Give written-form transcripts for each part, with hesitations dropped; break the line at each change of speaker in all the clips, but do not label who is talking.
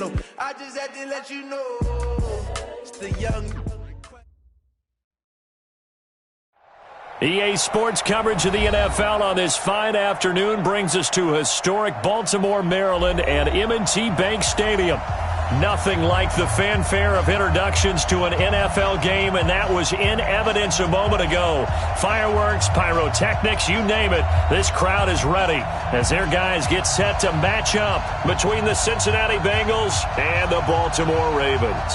flow. I just had to let you know. It's the young.
EA Sports coverage of the NFL on this fine afternoon brings us to historic Baltimore, Maryland, and M&T Bank Stadium. Nothing like the fanfare of introductions to an NFL game, and that was in evidence a moment ago. Fireworks, pyrotechnics, you name it. This crowd is ready as their guys get set to match up between the Cincinnati Bengals and the Baltimore Ravens.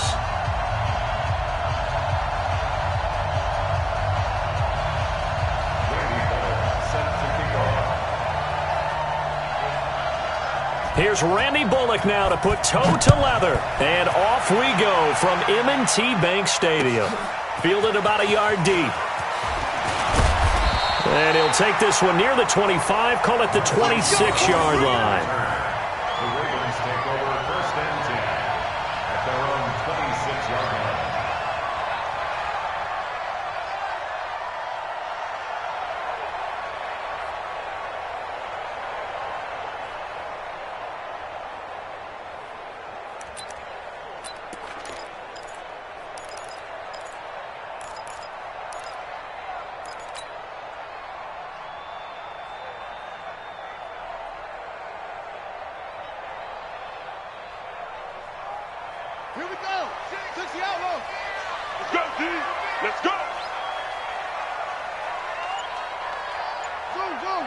Here's Randy Bullock now to put toe to leather. And off we go from M&T Bank Stadium. Fielded about a yard deep. And he'll take this one near the 25, call it the 26-yard line.
The Ravens take over first and 10 at their own 26-yard line.
Here we go. 60 out low.
Let's go, D. Let's go.
Zoom.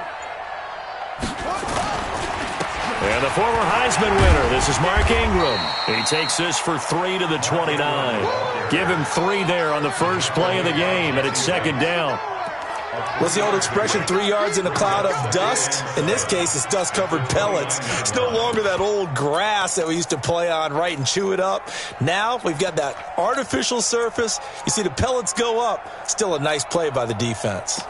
And the former Heisman winner, this is Mark Ingram. He takes this for 3 to the 29. Give him 3 there on the first play of the game, and it's second down.
What's the old expression, 3 yards in a cloud of dust? In this case, it's dust-covered pellets. It's no longer that old grass that we used to play on, right, and chew it up. Now we've got that artificial surface. You see the pellets go up. Still a nice play by the defense.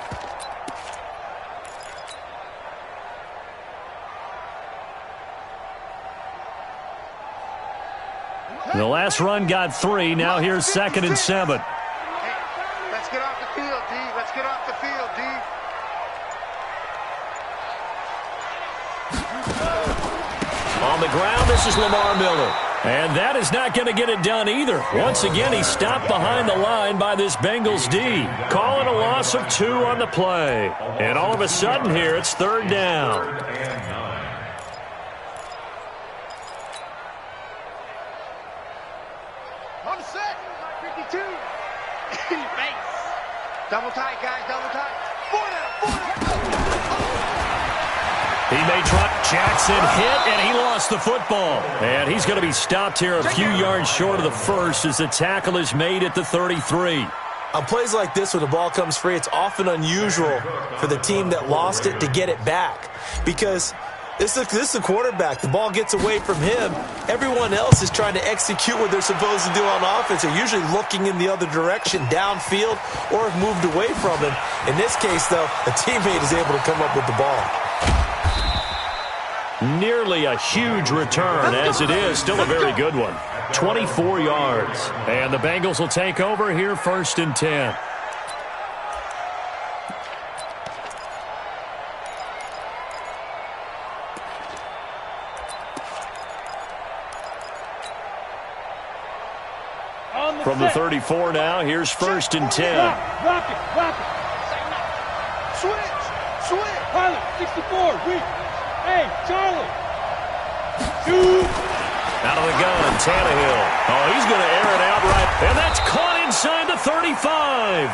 The last run got 3. Now here's 2nd and 7.
Let's get off the field, D. Let's get off the field, D.
On the ground, this is Lamar Miller. And that is not going to get it done either. Once again, he's stopped behind the line by this Bengals D. Call it a loss of 2 on the play. And all of a sudden here, it's 3rd down.
On set. 52. Base. Double tight, guys. Double tight. 4 down.
He may try. Jackson hit, and he lost the football. And he's going to be stopped here a few yards short of the first as the tackle is made at the 33.
On plays like this where the ball comes free, it's often unusual for the team that lost it to get it back. Because this is the quarterback. The ball gets away from him. Everyone else is trying to execute what they're supposed to do on offense. They're usually looking in the other direction, downfield, or have moved away from him. In this case, though, a teammate is able to come up with the ball.
Nearly a huge return, as it is. Still a very good one. 24 yards. And the Bengals will take over here 1st and 10. From the 34 now, here's 1st and 10.
Rock it. Switch. Pilot, 64, weak. Hey, Charlie. Shoot.
Out of the gun, Tannehill. Oh, he's going to air it out right. And that's caught inside the 35.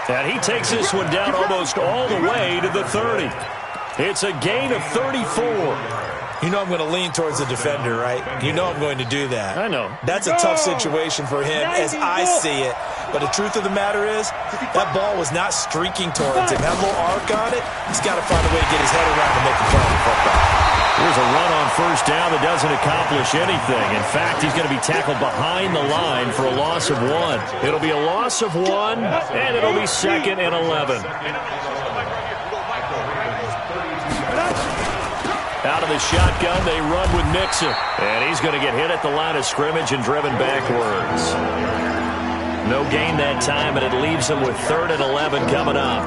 And he takes this one down almost all the way to the 30. It's a gain of 34.
You know I'm going to lean towards the defender, right? You know I'm going to do that.
I know.
That's a tough situation for him as I see it. But the truth of the matter is, that ball was not streaking towards him. That little arc on it, he's got to find a way to get his head around to make a play on the football.
Here's a run on 1st down that doesn't accomplish anything. In fact, he's going to be tackled behind the line for a loss of 1. It'll be a loss of 1, and it'll be 2nd and 11. Out of the shotgun, they run with Mixon. And he's going to get hit at the line of scrimmage and driven backwards. No gain that time, and it leaves him with 3rd and 11 coming up.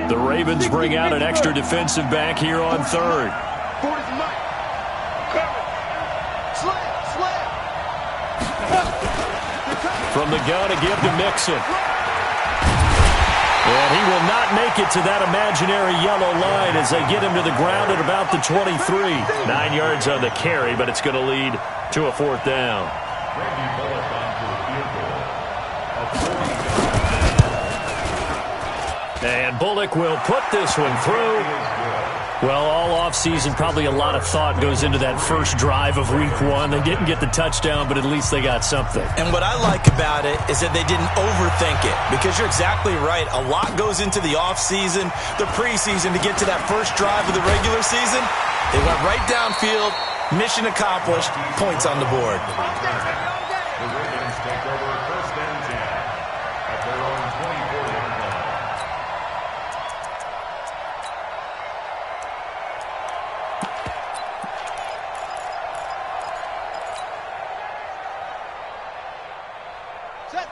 The Ravens bring out an extra defensive back here on 3rd.
40's Mike. Coming. Slam.
From the gun to give to Mixon. And he will not make it to that imaginary yellow line as they get him to the ground at about the 23. 9 yards on the carry, but it's going to lead to a 4th down. And Bullock will put this one through. Well, all offseason, probably a lot of thought goes into that first drive of Week 1. They didn't get the touchdown, but at least they got something.
And what I like about it is that they didn't overthink it, because you're exactly right. A lot goes into the offseason, the preseason, to get to that first drive of the regular season. They went right downfield, mission accomplished, points on the board.
The Ravens take over 1st and 10 at their own 24-yard line.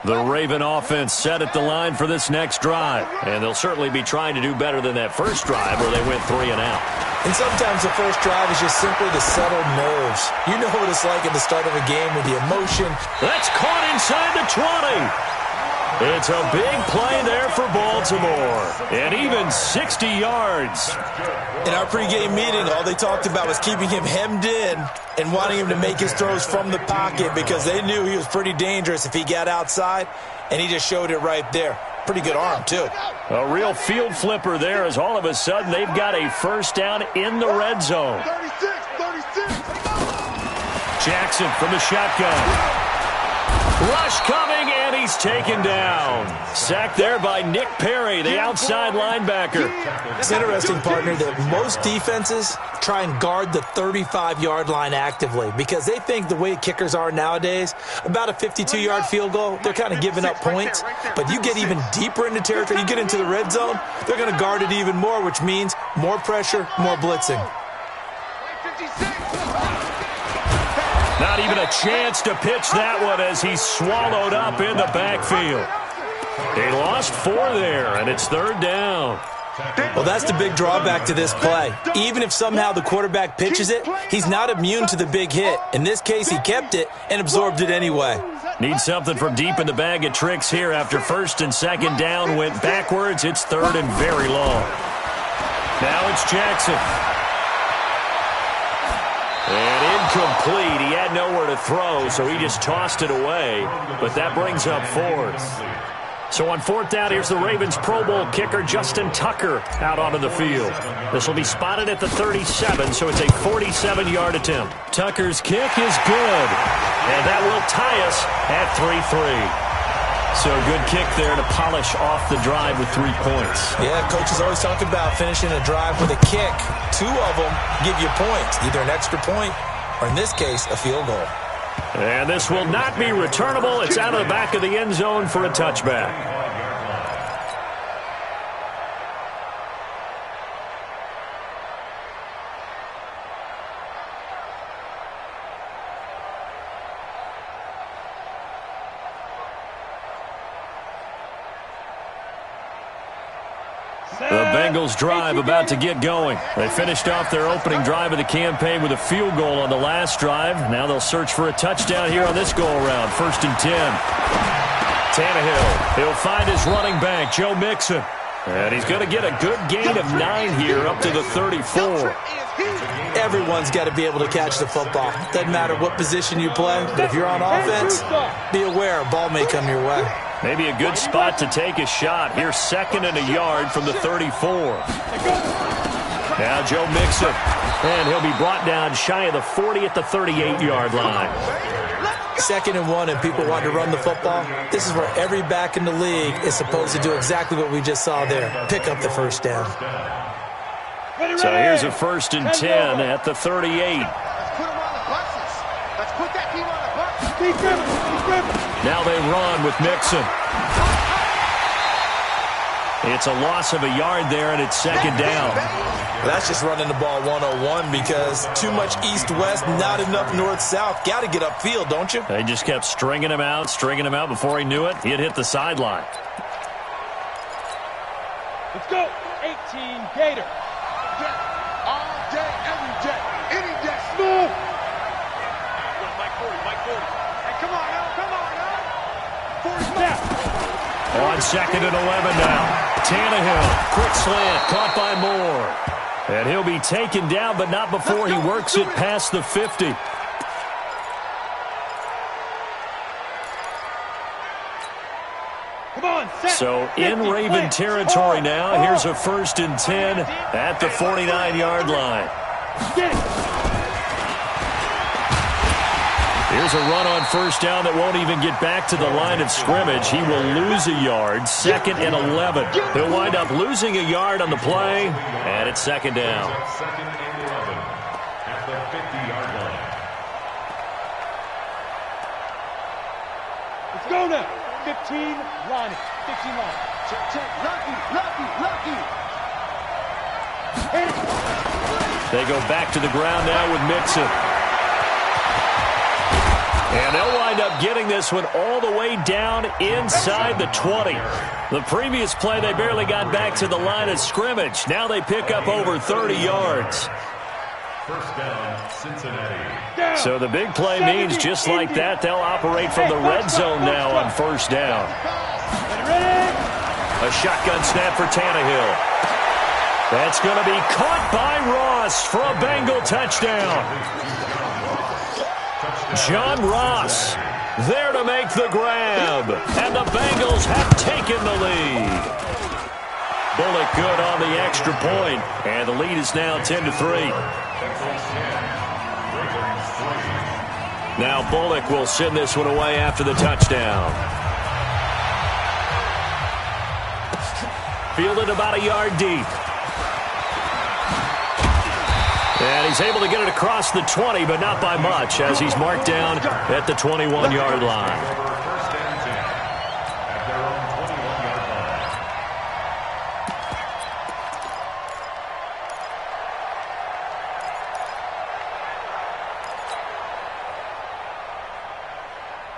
The Raven offense set at the line for this next drive. And they'll certainly be trying to do better than that first drive where they went 3 and out.
And sometimes the first drive is just simply to settle nerves. You know what it's like at the start of a game with the emotion.
That's caught inside the 20. It's a big play there for Baltimore. And even 60 yards.
In our pregame meeting, all they talked about was keeping him hemmed in and wanting him to make his throws from the pocket, because they knew he was pretty dangerous if he got outside, and he just showed it right there. Pretty good arm, too.
A real field flipper there, as all of a sudden they've got a first down in the red zone.
36.
Jackson from the shotgun. Rush coming, and he's taken down. Sacked there by Nick Perry, the outside linebacker.
It's interesting, partner, that most defenses try and guard the 35-yard line actively, because they think the way kickers are nowadays, about a 52-yard field goal, they're kind of giving up points. But you get even deeper into territory, you get into the red zone, they're going to guard it even more, which means more pressure, more blitzing.
56.
Not even a chance to pitch that one as he's swallowed up in the backfield. They lost 4 there, and it's 3rd down.
Well, that's the big drawback to this play. Even if somehow the quarterback pitches it, he's not immune to the big hit. In this case, he kept it and absorbed it anyway.
Need something from deep in the bag of tricks here after 1st and 2nd down went backwards. It's 3rd and very long. Now it's Jackson. And incomplete. He had nowhere to throw, so he just tossed it away. But that brings up 4th. So on 4th down, here's the Ravens Pro Bowl kicker Justin Tucker out onto the field. This will be spotted at the 37, so it's a 47-yard attempt. Tucker's kick is good, and that will tie us at 3-3. So good kick there to polish off the drive with 3 points.
Yeah, coaches always talk about finishing a drive with a kick. 2 of them give you points, either an extra point or, in this case, a field goal.
And this will not be returnable. It's out of the back of the end zone for a touchback. The Bengals drive about to get going. They finished off their opening drive of the campaign with a field goal on the last drive. Now they'll search for a touchdown here on this go-around. 1st and 10. Tannehill, he'll find his running back, Joe Mixon. And he's going to get a good gain of 9 here up to the 34.
Everyone's got to be able to catch the football. Doesn't matter what position you play, but if you're on offense, be aware a ball may come your way.
Maybe a good spot to take a shot. Here's 2nd and a yard from the 34. Now Joe Mixon. And he'll be brought down shy of the 40 at the 38-yard line.
2nd and 1, and people want to run the football. This is where every back in the league is supposed to do exactly what we just saw there. Pick up the first down.
So here's a 1st and 10 at the 38.
Let's put him on the buses. Let's put that team on the buses.
Now they run with Mixon. It's a loss of a yard there, and it's 2nd down.
That's just running the ball 101 because too much east-west, not enough north-south. Got to get upfield, don't you?
They just kept stringing him out before he knew it. He had hit the sideline.
Let's go. 18 Gator.
All day, every day.
On 2nd and 11 now. Tannehill, quick slant, caught by Moore. And he'll be taken down, but not before he works it past the 50. So in Raven territory now. Here's a 1st and 10 at the 49-yard line. Here's a run on 1st down that won't even get back to the line of scrimmage. He will lose a yard. 2nd and 11. He'll wind up losing a yard on the play, and it's 2nd down.
2nd and 11 at the 50-yard line.
Let's go now. 15 line. 15 line. Check. Lucky.
They go back to the ground now with Mixon. And they'll wind up getting this one all the way down inside the 20. The previous play, they barely got back to the line of scrimmage. Now they pick up over 30 yards.
1st down, Cincinnati.
So the big play means just like that, they'll operate from the red zone now on 1st down. A shotgun snap for Tannehill. That's going to be caught by Ross for a Bengal touchdown. John Ross there to make the grab. And the Bengals have taken the lead. Bullock good on the extra point. And the lead is now 10-3. Now Bullock will send this one away after the touchdown. Fielded about a yard deep. And he's able to get it across the 20, but not by much, as he's marked down at the 21-yard line.
1st and 10 at their own 21-yard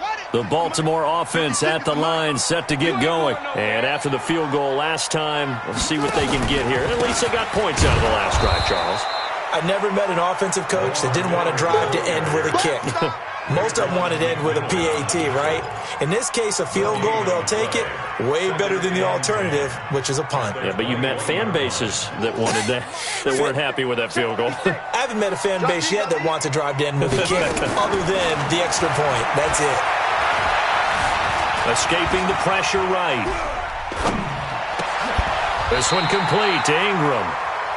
line.
The Baltimore offense at the line, set to get going. And after the field goal last time, we'll see what they can get here. At least they got points out of the last drive, Charles.
I never met an offensive coach that didn't want to drive to end with a kick. Most of them wanted to end with a PAT, right? In this case, a field goal, they'll take it. Way better than the alternative, which is a punt.
Yeah, but you met fan bases that wanted that weren't happy with that field goal.
I haven't met a fan base yet that wants to drive to end with a kick, other than the extra point. That's it.
Escaping the pressure right. This one complete to Ingram.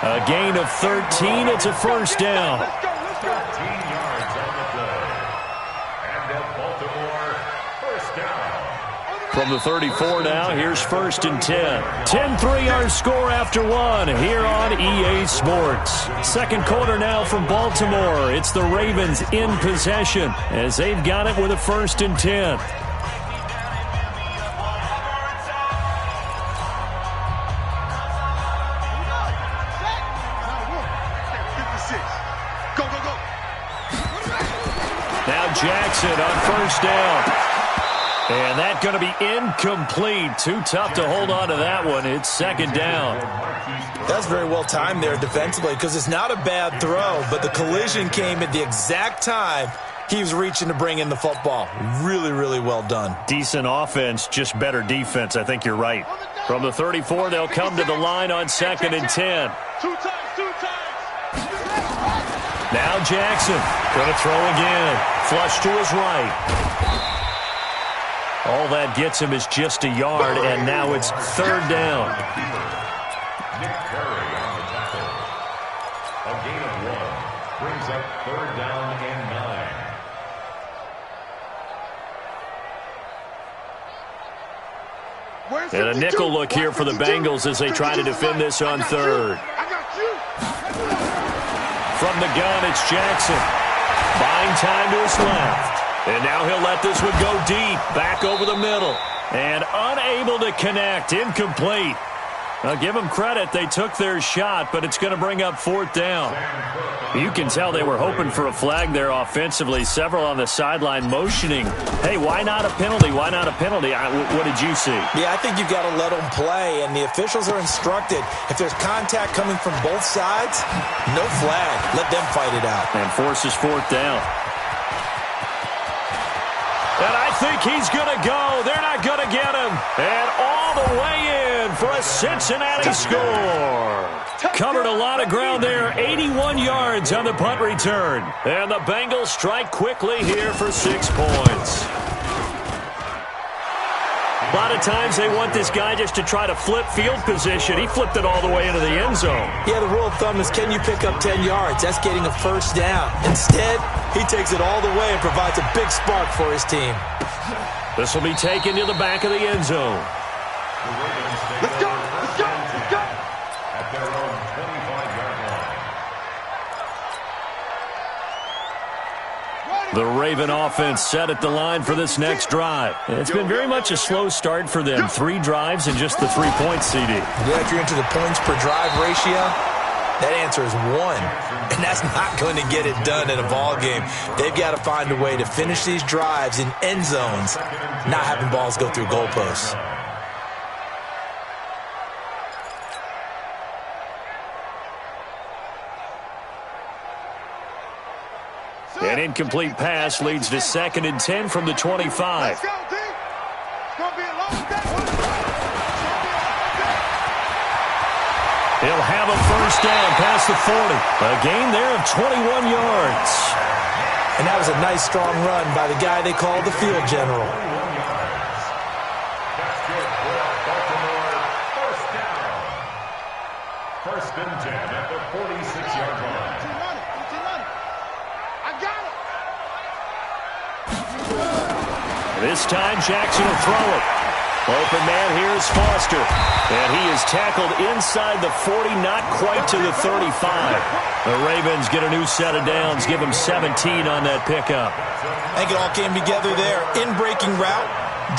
A gain of 13. It's a 1st down.
13 yards on the play. And at Baltimore, 1st down.
From the 34 now, here's 1st and 10. 10-3 our score after one here on EA Sports. 2nd quarter now from Baltimore. It's the Ravens in possession as they've got it with a 1st and 10. Jackson on 1st down. And that's going to be incomplete. Too tough to hold on to that one. It's 2nd down.
That's very well timed there defensively because it's not a bad throw, but the collision came at the exact time he was reaching to bring in the football. Really, really well done.
Decent offense, just better defense. I think you're right. From the 34, they'll come to the line on 2nd and 10.
Two times.
Now Jackson going to throw again. Flush to his right. All that gets him is just a yard, and now it's 3rd down.
Nick Perry on the tackle. A gain of 1 brings up 3rd down and 9.
And a nickel look here for the Bengals as they try to defend this on 3rd. From the gun, it's Jackson. Buying time to his left. And now he'll let this one go deep. Back over the middle. And unable to connect. Incomplete. I'll give them credit. They took their shot, but it's going to bring up 4th down. You can tell they were hoping for a flag there offensively. Several on the sideline motioning. Hey, why not a penalty? Why not a penalty? What did you see?
Yeah, I think you've got to let them play, and the officials are instructed. If there's contact coming from both sides, no flag. Let them fight it out.
And forces 4th down. And I think he's going to go. They're not going to get him. And all the way in for a Cincinnati score. Covered a lot of ground there. 81 yards on the punt return. And the Bengals strike quickly here for 6 points. A lot of times they want this guy just to try to flip field position. He flipped it all the way into the end zone.
Yeah, the rule of thumb is, can you pick up 10 yards? That's getting a first down. Instead, he takes it all the way and provides a big spark for his team.
This will be taken to the back of the end zone.
Let's go! Let's go! Let's go!
At their own 25-yard line.
The Raven offense set at the line for this next drive. It's been very much a slow start for them. 3 drives and just the 3 points, CD.
Yeah, if you're into the points per drive ratio, that answer is 1. And that's not going to get it done in a ball game. They've got to find a way to finish these drives in end zones, not having balls go through goalposts.
An incomplete pass leads to 2nd and 10 from the 25.
Let's go, D! It's going to be a long day.
He'll have a first down past the 40. A gain there of 21 yards.
And that was a nice, strong run by the guy they call the field general.
That's good for Baltimore. First down. 1st and 10 at the 46-yard line.
I got it!
This time Jackson will throw it. Open man here is Foster. And he is tackled inside the 40, not quite to the 35. The Ravens get a new set of downs, give them 17 on that pickup.
I think it all came together there. In-breaking route,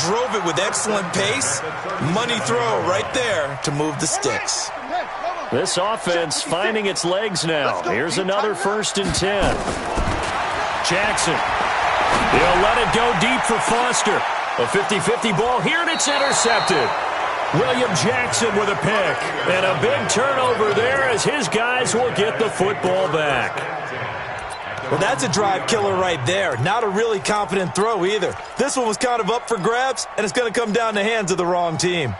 drove it with excellent pace. Money throw right there to move the sticks.
This offense finding its legs now. Here's another 1st and 10. Jackson. He'll let it go deep for Foster. A 50-50 ball here, and it's intercepted. William Jackson with a pick. And a big turnover there as his guys will get the football back.
Well, that's a drive killer right there. Not a really confident throw either. This one was kind of up for grabs, and it's going to come down the hands of the wrong team.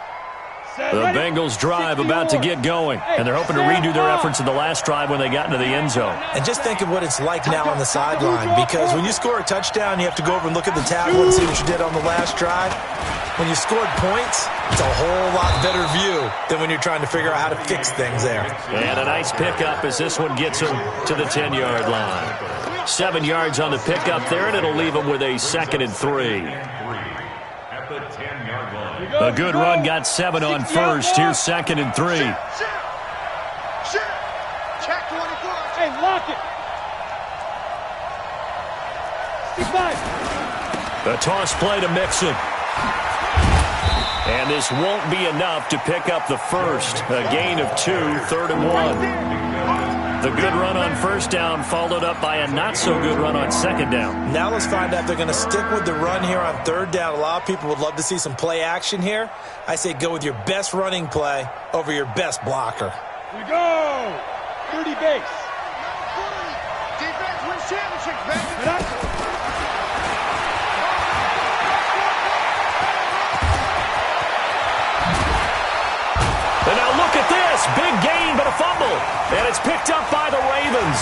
The Bengals drive about to get going, and they're hoping to redo their efforts in the last drive when they got into the end zone.
And just think of what it's like now on the sideline, because when you score a touchdown, you have to go over and look at the tablet and see what you did on the last drive. When you scored points, it's a whole lot better view than when you're trying to figure out how to fix things there.
And a nice pickup as this one gets him to the 10-yard line. 7 yards on the pickup there, and it'll leave him with a 2nd and 3.
At the 10-yard line.
A good run got 7 on first. Here's 2nd and 3.
Shit! Check 24.
Hey, lock it. 65.
The toss play to Mixon. And this won't be enough to pick up the first. A gain of 2, 3rd and 1. The good run on first down followed up by a not-so-good run on 2nd down.
Now let's find out if they're going to stick with the run here on 3rd down. A lot of people would love to see some play action here. I say go with your best running play over your best blocker.
We go. 30 base.
Defense wins championships, baby.
And now look at this. Big gain, but a fumble. And it's picked up by the Ravens.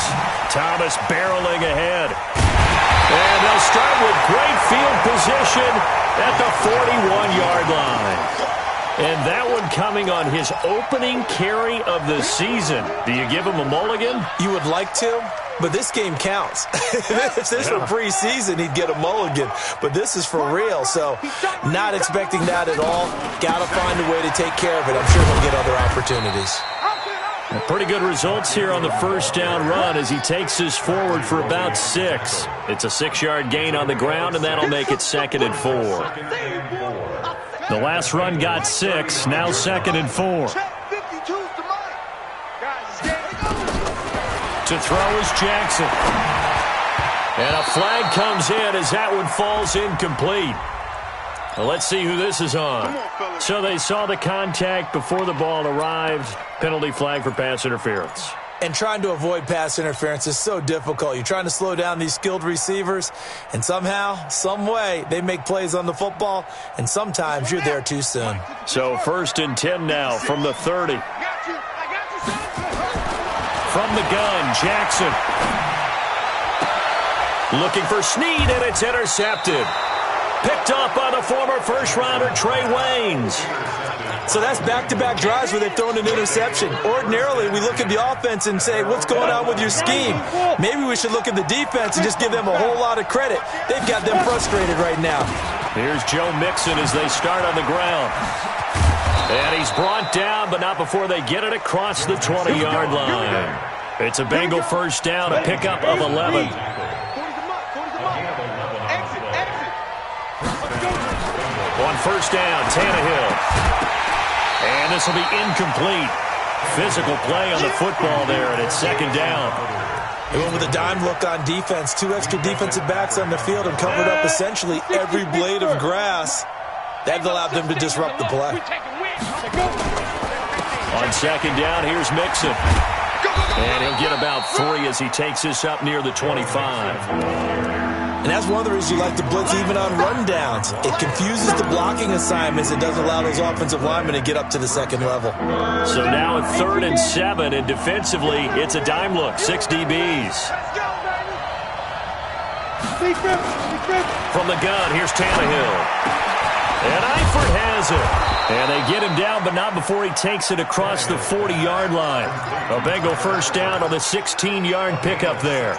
Thomas barreling ahead. And they'll start with great field position at the 41-yard line. And that one coming on his opening carry of the season. Do you give him a mulligan?
You would like to, but this game counts. If this were preseason, he'd get a mulligan. But this is for real, so not expecting that at all. Got to find a way to take care of it. I'm sure he'll get other opportunities.
Pretty good results here on the first down run as he takes this forward for about 6. It's a 6-yard gain on the ground, and that'll make it 2nd and 4. The last run got 6, now 2nd and 4. To throw is Jackson. And a flag comes in as that one falls incomplete. Well, let's see who this is on. So they saw the contact before the ball arrived. Penalty flag for pass interference.
and trying to avoid pass interference is so difficult. You're trying to slow down these skilled receivers, and somehow, some way, they make plays on the football, and sometimes you're there too soon.
So 1st and 10 now from the 30. From the gun, Jackson. Looking for Snead, and it's intercepted. Picked up by the former first-rounder Trey Waynes.
So that's back-to-back drives where they've thrown an interception. Ordinarily, we look at the offense and say, what's going on with your scheme? Maybe we should look at the defense and just give them a whole lot of credit. They've got them frustrated right now.
Here's Joe Mixon as they start on the ground. And he's brought down, but not before they get it across the 20-yard line. It's a Bengal first down, a pickup of 11. On first down, Tannehill. And this will be incomplete. Physical play on the football there, and it's 2nd down.
They went with a dime look on defense. 2 extra defensive backs on the field and covered up essentially every blade of grass. That allowed them to disrupt the play.
On 2nd down, here's Mixon. And he'll get about 3 as he takes this up near the 25.
And that's one of the reasons you like to blitz even on rundowns. It confuses the blocking assignments. It doesn't allow those offensive linemen to get up to the 2nd level.
So now at 3rd and 7, and defensively, it's a dime look. 6 DBs. From the gun, here's Tannehill. And Eifert has it. And they get him down, but not before he takes it across the 40-yard line. A Bengal first down on the 16-yard pickup there.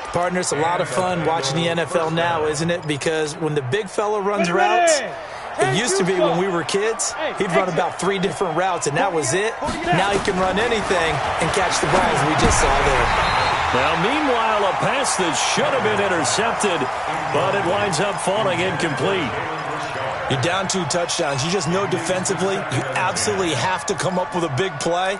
Partner, it's a lot of fun watching the NFL now, isn't it? Because when the big fella runs routes, it used to be when we were kids, he'd run about 3 different routes, and that was it. Now he can run anything and catch the balls we just saw there.
Now, meanwhile, a pass that should have been intercepted, but it winds up falling incomplete.
You're down 2 touchdowns. You just know defensively you absolutely have to come up with a big play.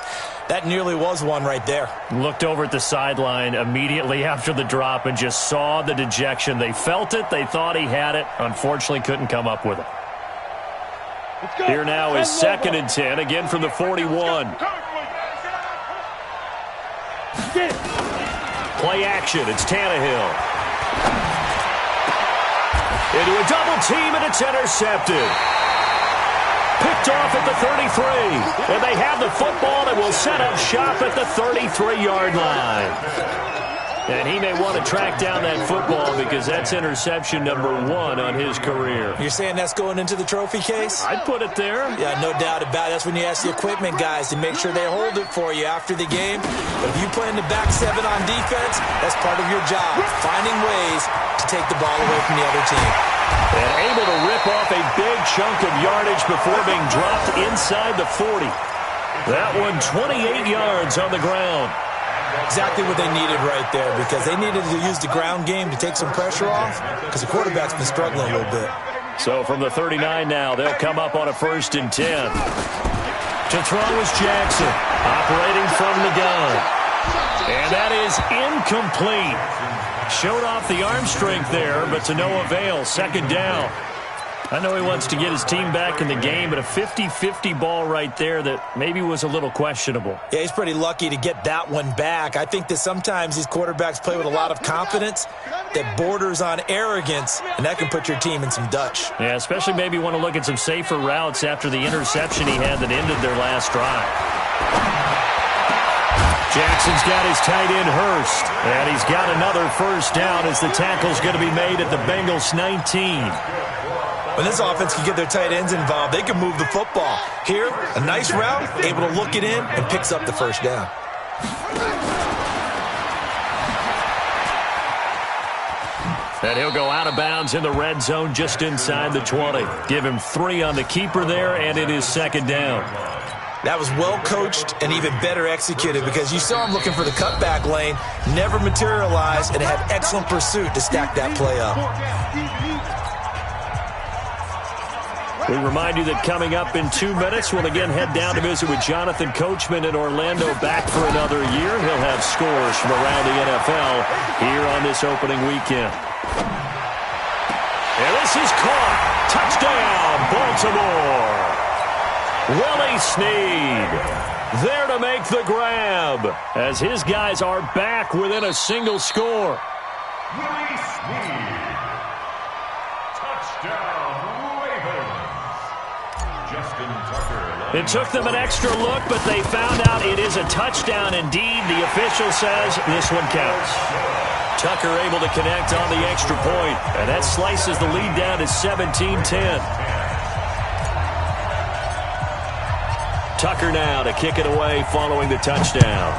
That nearly was one right there.
Looked over at the sideline immediately after the drop and just saw the dejection. They felt it. They thought he had it. Unfortunately, couldn't come up with it. Here now is 2nd and 10, again from the 41. Play action. It's Tannehill. Into a double team, and it's intercepted. Picked off at the 33. And they have the football that will set up shop at the 33-yard line. And he may want to track down that football because that's interception number 1 on his career.
You're saying that's going into the trophy case?
I'd put it there.
Yeah, no doubt about it. That's when you ask the equipment guys to make sure they hold it for you after the game. But if you play in the back 7 on defense, that's part of your job, finding ways to take the ball away from the other team.
And able to rip off a big chunk of yardage before being dropped inside the 40. That one 28 yards on the ground.
Exactly what they needed right there, because they needed to use the ground game to take some pressure off because the quarterback's been struggling a little bit.
So from the 39 now, they'll come up on a 1st and 10. To throw is Jackson, operating from the gun. And that is incomplete. Showed off the arm strength there, but to no avail. 2nd down. I know he wants to get his team back in the game, but a 50-50 ball right there that maybe was a little questionable.
Yeah, he's pretty lucky to get that one back. I think that sometimes these quarterbacks play with a lot of confidence that borders on arrogance, and that can put your team in some Dutch.
Yeah, especially maybe want to look at some safer routes after the interception he had that ended their last drive. Jackson's got his tight end Hurst, and he's got another first down as the tackle's going to be made at the Bengals 19.
When this offense can get their tight ends involved, they can move the football. Here, a nice route, able to look it in, and picks up the first down.
And he'll go out of bounds in the red zone just inside the 20. Give him 3 on the keeper there, and it is 2nd down.
That was well coached and even better executed because you saw him looking for the cutback lane, never materialized, and had excellent pursuit to stack that play up.
We remind you that coming up in 2 minutes, we'll again head down to visit with Jonathan Coachman in Orlando, back for another year. He'll have scores from around the NFL here on this opening weekend. And this is caught. Touchdown, Baltimore. Willie Snead. there to make the grab, as his guys are back within a single score. It took them an extra look, but they found out it is a touchdown indeed. The official says this one counts. Tucker able to connect on the extra point, and that slices the lead down to 17-10. Tucker now to kick it away following the touchdown.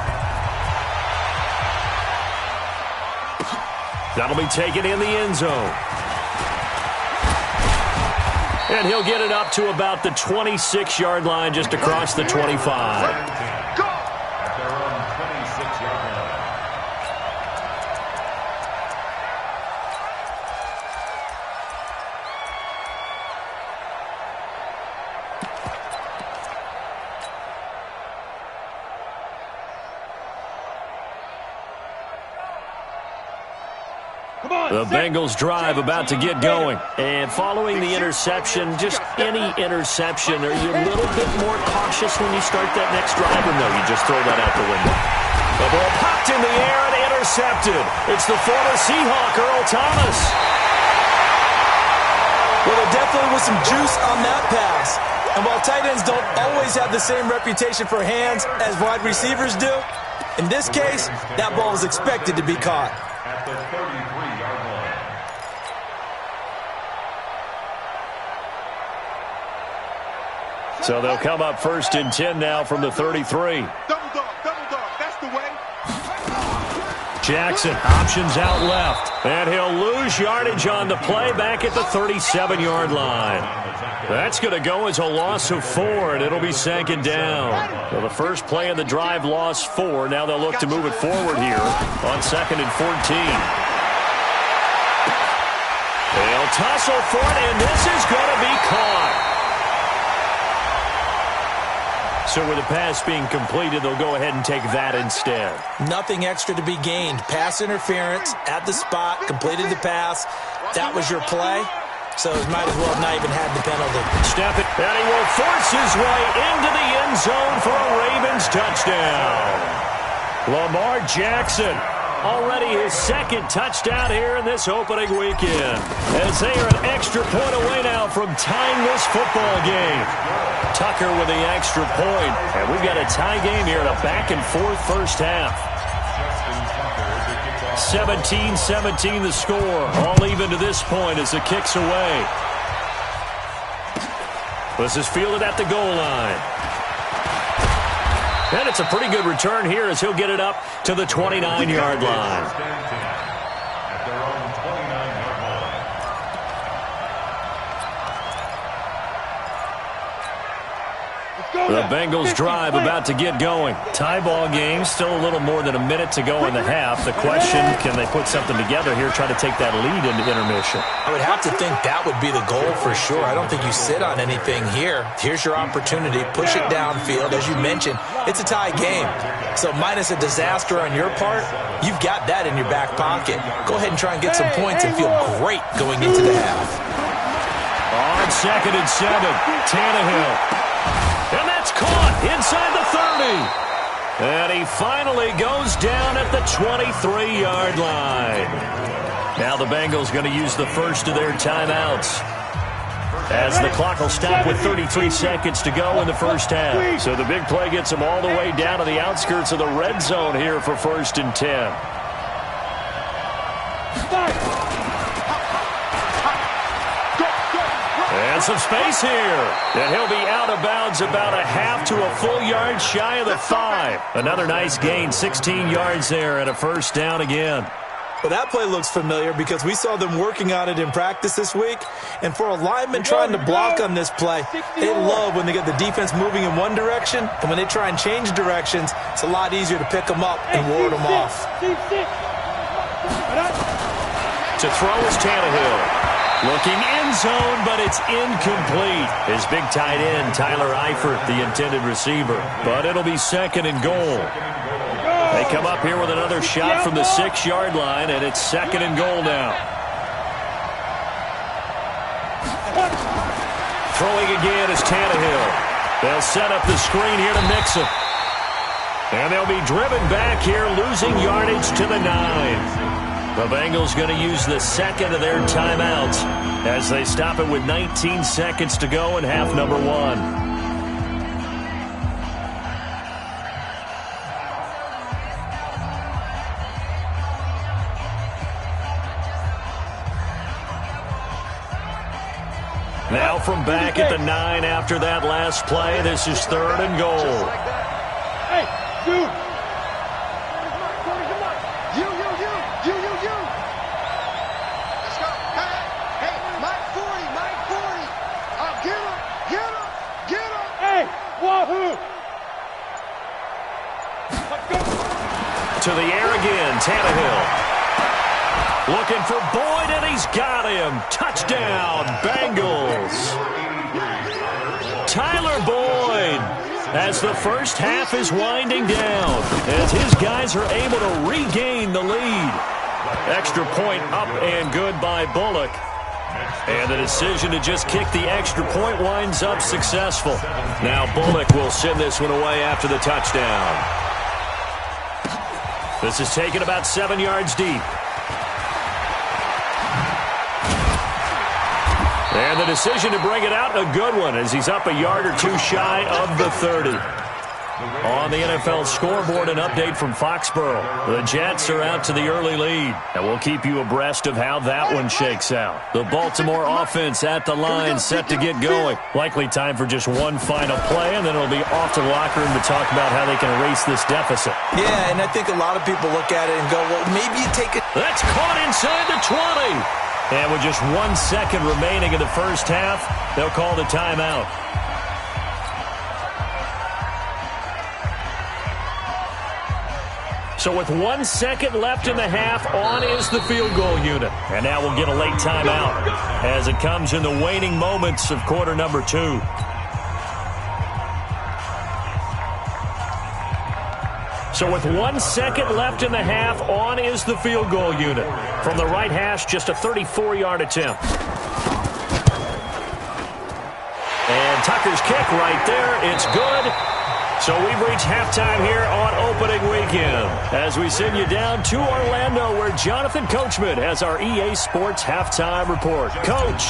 That'll be taken in the end zone. And he'll get it up to about the 26-yard line, just across the 25. The Bengals drive about to get going. And following the interception, just any interception, are you a little bit more cautious when you start that next drive, or no, you just throw that out the window? The ball popped in the air and intercepted. It's the former Seahawk, Earl Thomas.
Well, there definitely was some juice on that pass. And while tight ends don't always have the same reputation for hands as wide receivers do, in this case, that ball was expected to be caught.
At the 33-yard line.
So they'll come up 1st and 10 now from the 33.
Double dog, that's the way.
Jackson options out left, and he'll lose yardage on the play back at the 37-yard line. That's going to go as a loss of 4, and it'll be 2nd down. So the first play of the drive lost 4. Now they'll look to move it forward here on 2nd and 14. They'll tussle for it, and this is going to be caught. So with the pass being completed, they'll go ahead and take that instead.
Nothing extra to be gained. Pass interference at the spot, completed the pass. That was your play. So he might as well have not even had the penalty.
Snap it, and he will force his way into the end zone for a Ravens touchdown. Lamar Jackson, already his 2nd touchdown here in this opening weekend, as they are an extra point away now from tying this football game. Tucker with the extra point, and we've got a tie game here in a back-and-forth first half. 17-17 the score, all even to this point as the kick's away. This is fielded at the goal line. And it's a pretty good return here as he'll get it up to the 29-yard line. The Bengals drive about to get going. Tie ball game, still a little more than a minute to go in the half. The question, can they put something together here, try to take that lead into intermission?
I would have to think that would be the goal for sure. I don't think you sit on anything here. Here's your opportunity. Push it downfield. As you mentioned, it's a tie game. So minus a disaster on your part, you've got that in your back pocket. Go ahead and try and get some points and feel great going into the half.
On 2nd and 7, Tannehill. And that's caught inside the 30. And he finally goes down at the 23-yard line. Now the Bengals going to use the first of their timeouts, as the clock will stop with 33 seconds to go in the first half. So the big play gets them all the way down to the outskirts of the red zone here for 1st and 10. And some space here. And he'll be out of bounds about a half to a full yard shy of the 5. Another nice gain, 16 yards there, and a first down again.
Well, that play looks familiar because we saw them working on it in practice this week. And for a lineman trying to block on this play, they love when they get the defense moving in one direction. And when they try and change directions, it's a lot easier to pick them up and ward them off.
To throw is Tannehill. Looking end zone, but it's incomplete. His big tight end, Tyler Eifert, the intended receiver. But it'll be 2nd and goal. They come up here with another shot from the 6-yard line, and it's 2nd and goal now. Throwing again is Tannehill. They'll set up the screen here to mix him. And they'll be driven back here, losing yardage to the 9. The Bengals going to use the second of their timeouts as they stop it with 19 seconds to go in half number 1. Now from back at the 9 after that last play, this is 3rd and goal.
Hey, dude!
You! Let's go. Hey, my 40. Get him.
Hey, wahoo! Let's go.
To the air again, Tannehill. Looking for Boyd, and he's got him. Touchdown, Bengals. Tyler Boyd, as the first half is winding down, as his guys are able to regain the lead. Extra point up and good by Bullock. And the decision to just kick the extra point winds up successful. Now Bullock will send this one away after the touchdown. This is taken about 7 yards deep. And the decision to bring it out, a good one, as he's up a yard or two shy of the 30. On the NFL scoreboard, an update from Foxborough. The Jets are out to the early lead, and we'll keep you abreast of how that one shakes out. The Baltimore offense at the line, set to get going. Likely time for just one final play, and then it'll be off to the locker room to talk about how they can erase this deficit.
Yeah, and I think a lot of people look at it and go, well, maybe you take it.
That's caught inside the 20. And with just 1 second remaining in the first half, they'll call the timeout. So with 1 second left in the half, on is the field goal unit. And now we'll get a late timeout as it comes in the waning moments of quarter number 2. So with 1 second left in the half, on is the field goal unit. From the right hash, just a 34-yard attempt. And Tucker's kick right there. It's good. So we've reached halftime here on opening weekend as we send you down to Orlando where Jonathan Coachman has our EA Sports halftime report. Coach,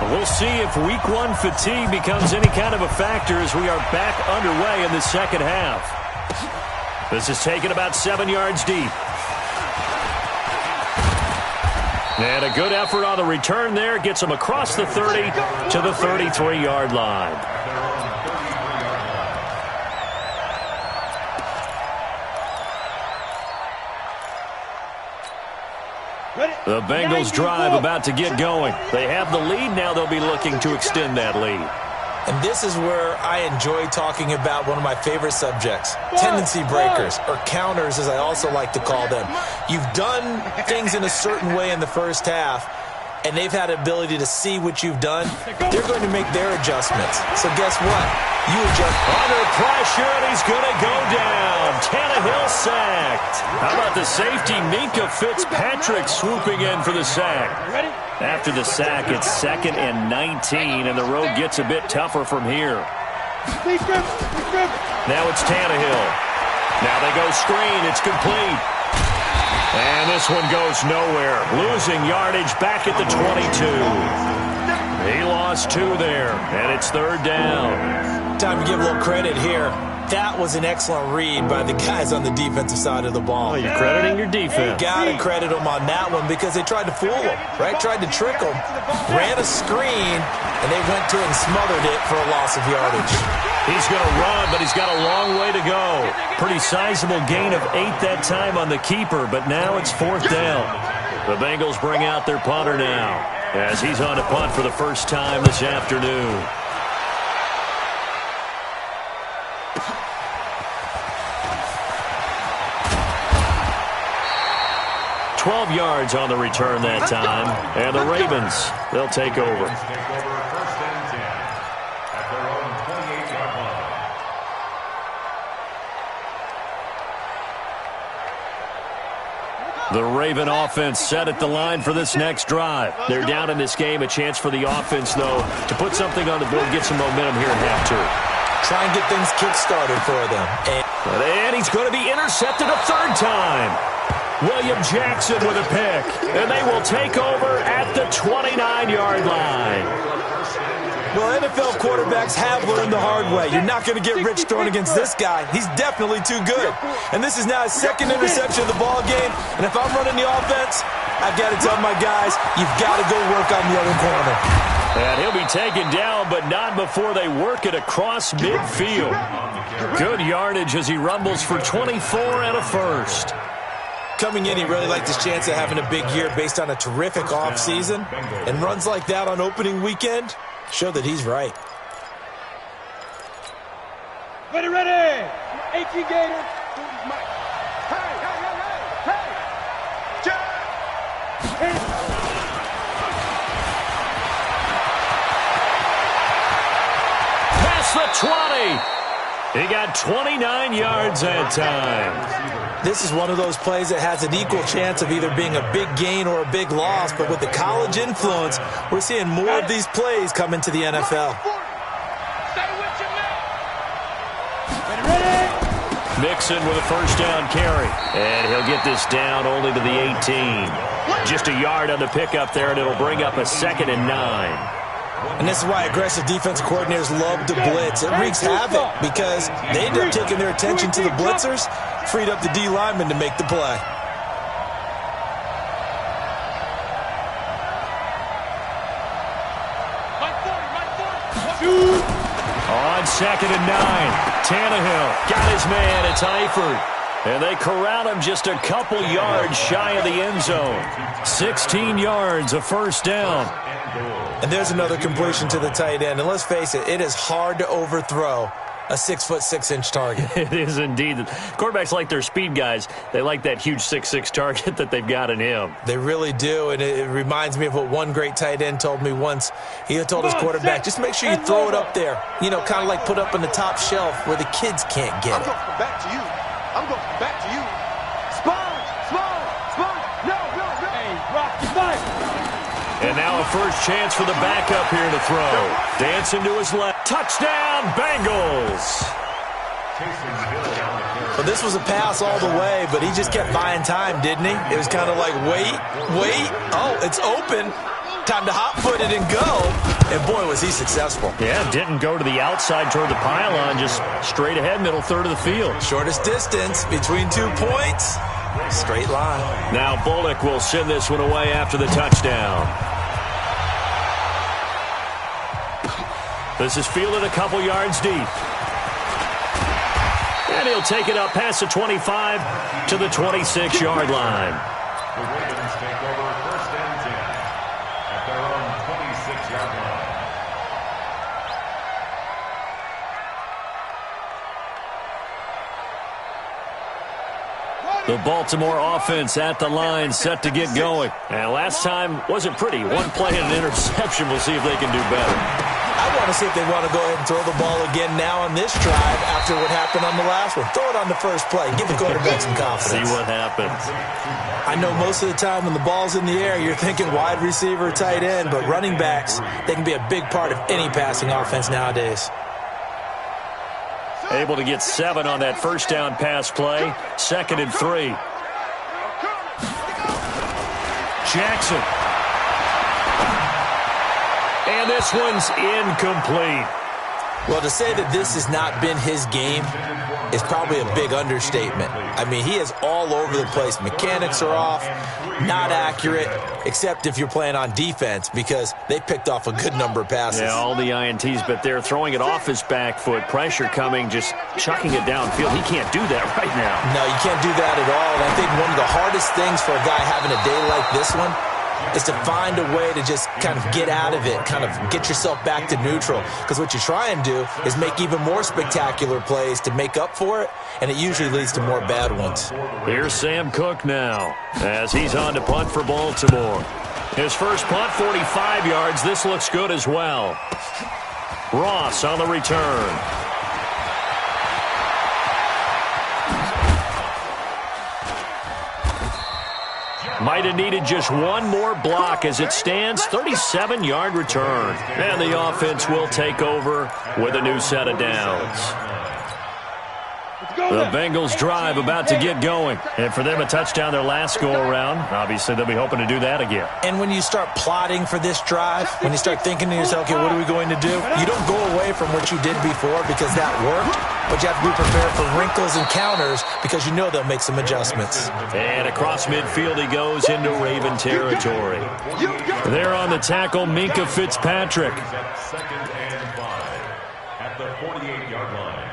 we'll see if week 1 fatigue becomes any kind of a factor as we are back underway in the second half. This is taken about 7 yards deep. And a good effort on the return there. Gets them across the 30 to the 33-yard line. The Bengals drive about to get going. They have the lead. Now they'll be looking to extend that lead.
And this is where I enjoy talking about one of my favorite subjects, tendency breakers, or counters as I also like to call them. You've done things in a certain way in the first half, and they've had the ability to see what you've done. They're going to make their adjustments. So guess what? You adjust.
Under pressure, and he's going to go down. Tannehill sacked. How about the safety, Minka Fitzpatrick, swooping in for the sack. After the sack, it's 2nd and 19, and the road gets a bit tougher from here. Now it's Tannehill. Now they go screen. It's complete. And this one goes nowhere. Losing yardage back at the 22. He lost 2 there, and it's 3rd down.
Time to give a little credit here. That was an excellent read by the guys on the defensive side of the ball.
Oh, you're crediting your defense.
You got to credit them on that one because they tried to fool them, right? Tried to trick them, ran a screen, and they went to it and smothered it for a loss of yardage.
He's going to run, but he's got a long way to go. Pretty sizable gain of 8 that time on the keeper, but now it's 4th down. The Bengals bring out their punter now as he's on to punt for the first time this afternoon. 12 yards on the return that time. And the Ravens, they'll take over.
First and 10 at their own 28-yard line.
The Raven offense set at the line for this next drive. They're down in this game. A chance for the offense, though, to put something on the board, get some momentum here in half 2.
try and get things kick-started for them.
And he's going to be intercepted a third time. William Jackson with a pick. And they will take over at the 29-yard line.
Well, NFL quarterbacks have learned the hard way. You're not going to get rich throwing against this guy. He's definitely too good. And this is now his second interception of the ball game. And if I'm running the offense, I've got to tell my guys, you've got to go work on the other corner.
And he'll be taken down, but not before they work it across midfield. Good yardage as he rumbles for 24 and a first.
Coming in, he really liked his chance of having a big year based on a terrific offseason. And runs like that on opening weekend show that he's right.
Ready, ready! 18 Gator.
Past the 20. He got 29 yards that time.
This is one of those plays that has an equal chance of either being a big gain or a big loss, but with the college influence, we're seeing more of these plays come into the NFL.
Mixon with a first down carry. And he'll get this down only to the 18. Just a yard on the pickup there, and it'll bring up a 2nd and 9.
And this is why aggressive defensive coordinators love to blitz. It wreaks havoc because they end up taking their attention to the blitzers, freed up the D lineman to make the play.
On 2nd and 9, Tannehill got his man. It's Eifert. And they corral him just a couple yards shy of the end zone. 16 yards, a first down.
And there's another completion to the tight end. And let's face it, it is hard to overthrow a 6'6" target.
It is indeed. Quarterbacks like their speed guys. They like that huge 6'6" target that they've got in him.
They really do, and it reminds me of what one great tight end told me once. He had told his quarterback, just make sure you throw it up there. You know, kind of like put up on the top shelf where the kids can't get it.
I'm going back to you. I'm going back to you. Sponge. No.
Hey, Rocky, fight.
And now a first chance for the backup here to throw. Dancing to his left. Touchdown, Bengals.
Well, this was a pass all the way, but he just kept buying time, didn't he? It was kind of like, wait. Oh, it's open. Time to hot-foot it and go. And, boy, was he successful.
Yeah, didn't go to the outside toward the pylon, just straight ahead, middle third of the field.
Shortest distance between 2 points. Straight line.
Now Bullock will send this one away after the touchdown. This is fielded a couple yards deep. And he'll take it up past the 25 to the 26-yard line.
The Ravens take over 1st and 10 at their own 26-yard line.
The Baltimore offense at the line, set to get going. And last time wasn't pretty. One play and an interception. We'll see if they can do better.
I want to see if they want to go ahead and throw the ball again now on this drive after what happened on the last one. Throw it on the first play. Give the quarterback some confidence.
See what happens.
I know most of the time when the ball's in the air, you're thinking wide receiver, tight end, but running backs, they can be a big part of any passing offense nowadays.
Able to get 7 on that first down pass play. 2nd and 3. Jackson. And this one's incomplete.
Well, to say that this has not been his game is probably a big understatement. I mean, he is all over the place. Mechanics are off, not accurate, except if you're playing on defense because they picked off a good number of passes.
Yeah, all the INTs, but they're throwing it off his back foot. Pressure coming, just chucking it downfield. He can't do that right now.
No, you can't do that at all. And I think one of the hardest things for a guy having a day like this one is to find a way to just kind of get out of it, kind of get yourself back to neutral. Because what you try and do is make even more spectacular plays to make up for it, and it usually leads to more bad ones.
Here's Sam Cook now as he's on to punt for Baltimore. His first punt, 45 yards. This looks good as well. Ross on the return. Might have needed just one more block. As it stands, 37-yard return. And the offense will take over with a new set of downs. The Bengals drive about to get going. And for them, a touchdown their last go-around. Obviously, they'll be hoping to do that again.
And when you start plotting for this drive, when you start thinking to yourself, okay, what are we going to do? You don't go away from what you did before because that worked, but you have to be prepared for wrinkles and counters because you know they'll make some adjustments.
And across midfield he goes into Raven territory. There on the tackle, Minkah Fitzpatrick.
Second and 5 at the 48-yard line.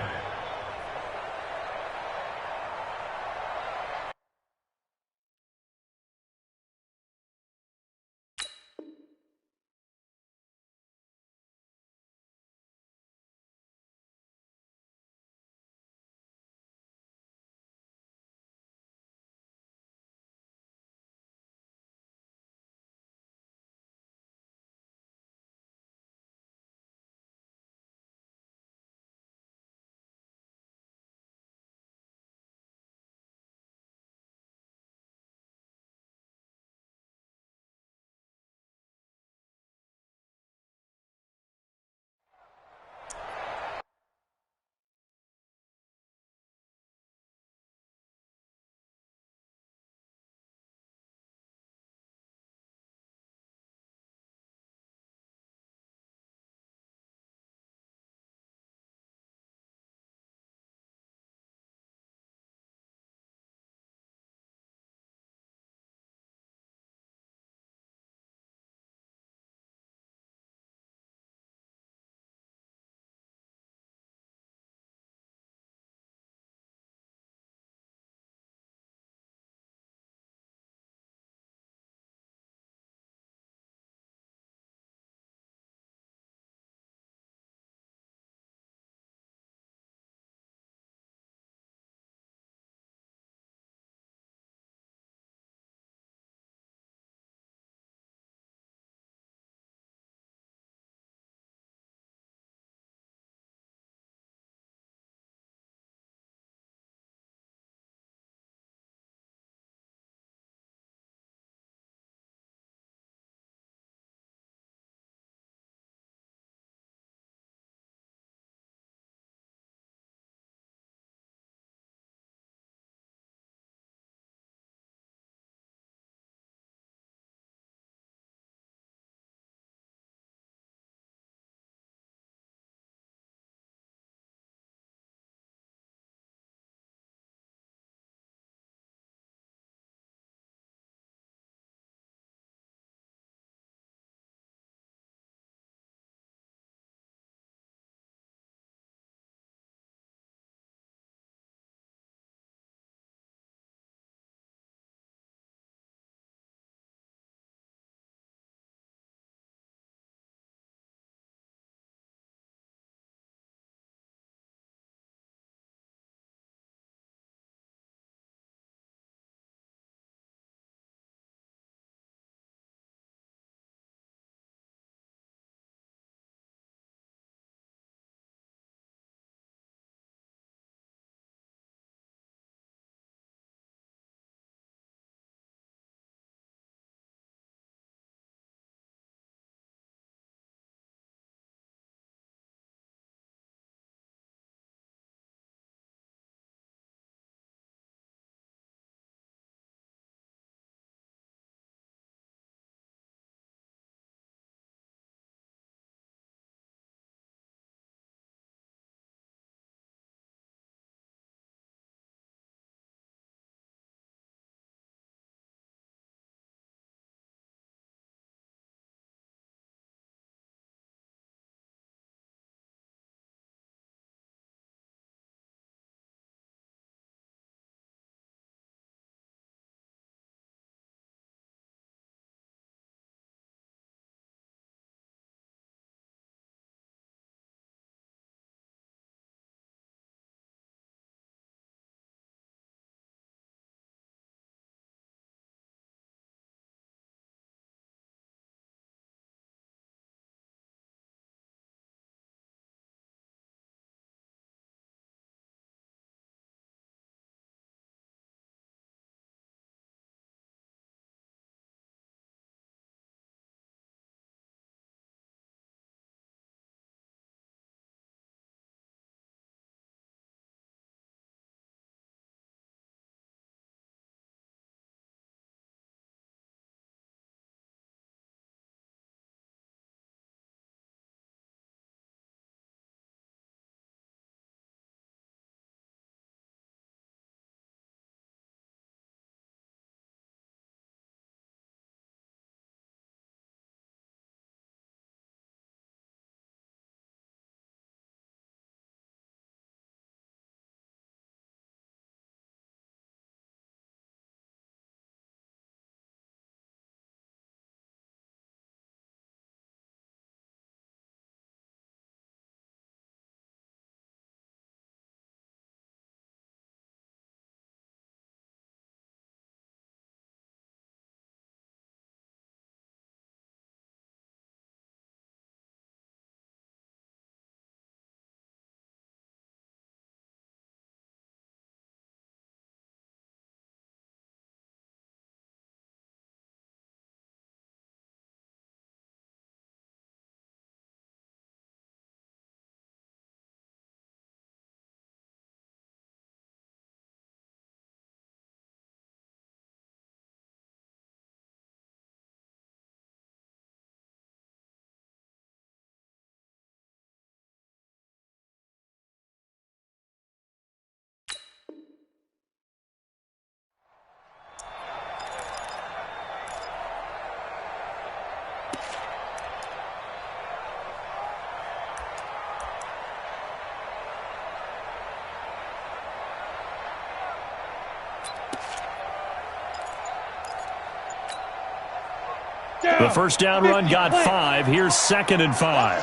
The first down run got 5. Here's 2nd and 5.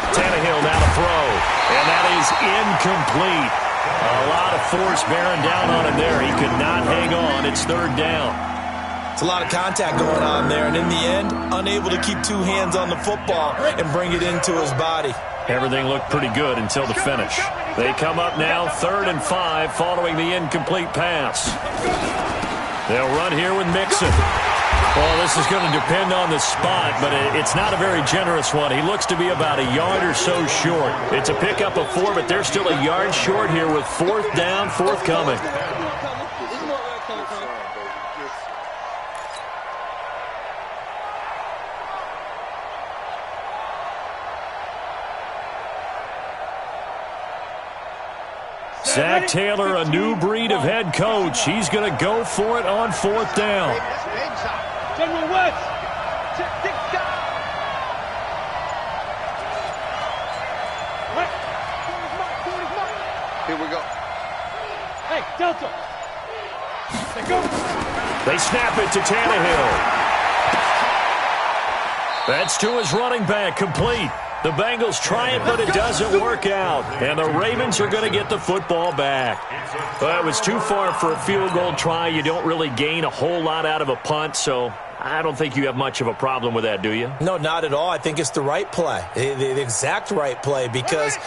Tannehill now to throw, and that is incomplete. A lot of force bearing down on him there. He could not hang on. It's 3rd down.
It's a lot of contact going on there, and in the end, unable to keep 2 hands on the football and bring it into his body.
Everything looked pretty good until the finish. They come up now 3rd and 5 following the incomplete pass. They'll run here with Mixon. Well, this is going to depend on the spot, but it's not a very generous one. He looks to be about a yard or so short. It's a pickup of 4, but they're still a yard short here with 4th down, forthcoming. Zach Taylor, a new breed of head coach. He's going to go for it on 4th down.
General West.
Here we go.
Hey, Delta. They go.
They snap it to Tannehill. That's to his running back, complete. The Bengals try it, but it doesn't work out. And the Ravens are going to get the football back. Well, it was too far for a field goal try. You don't really gain a whole lot out of a punt, so I don't think you have much of a problem with that, do you?
No, not at all. I think it's the right play, the exact right play, because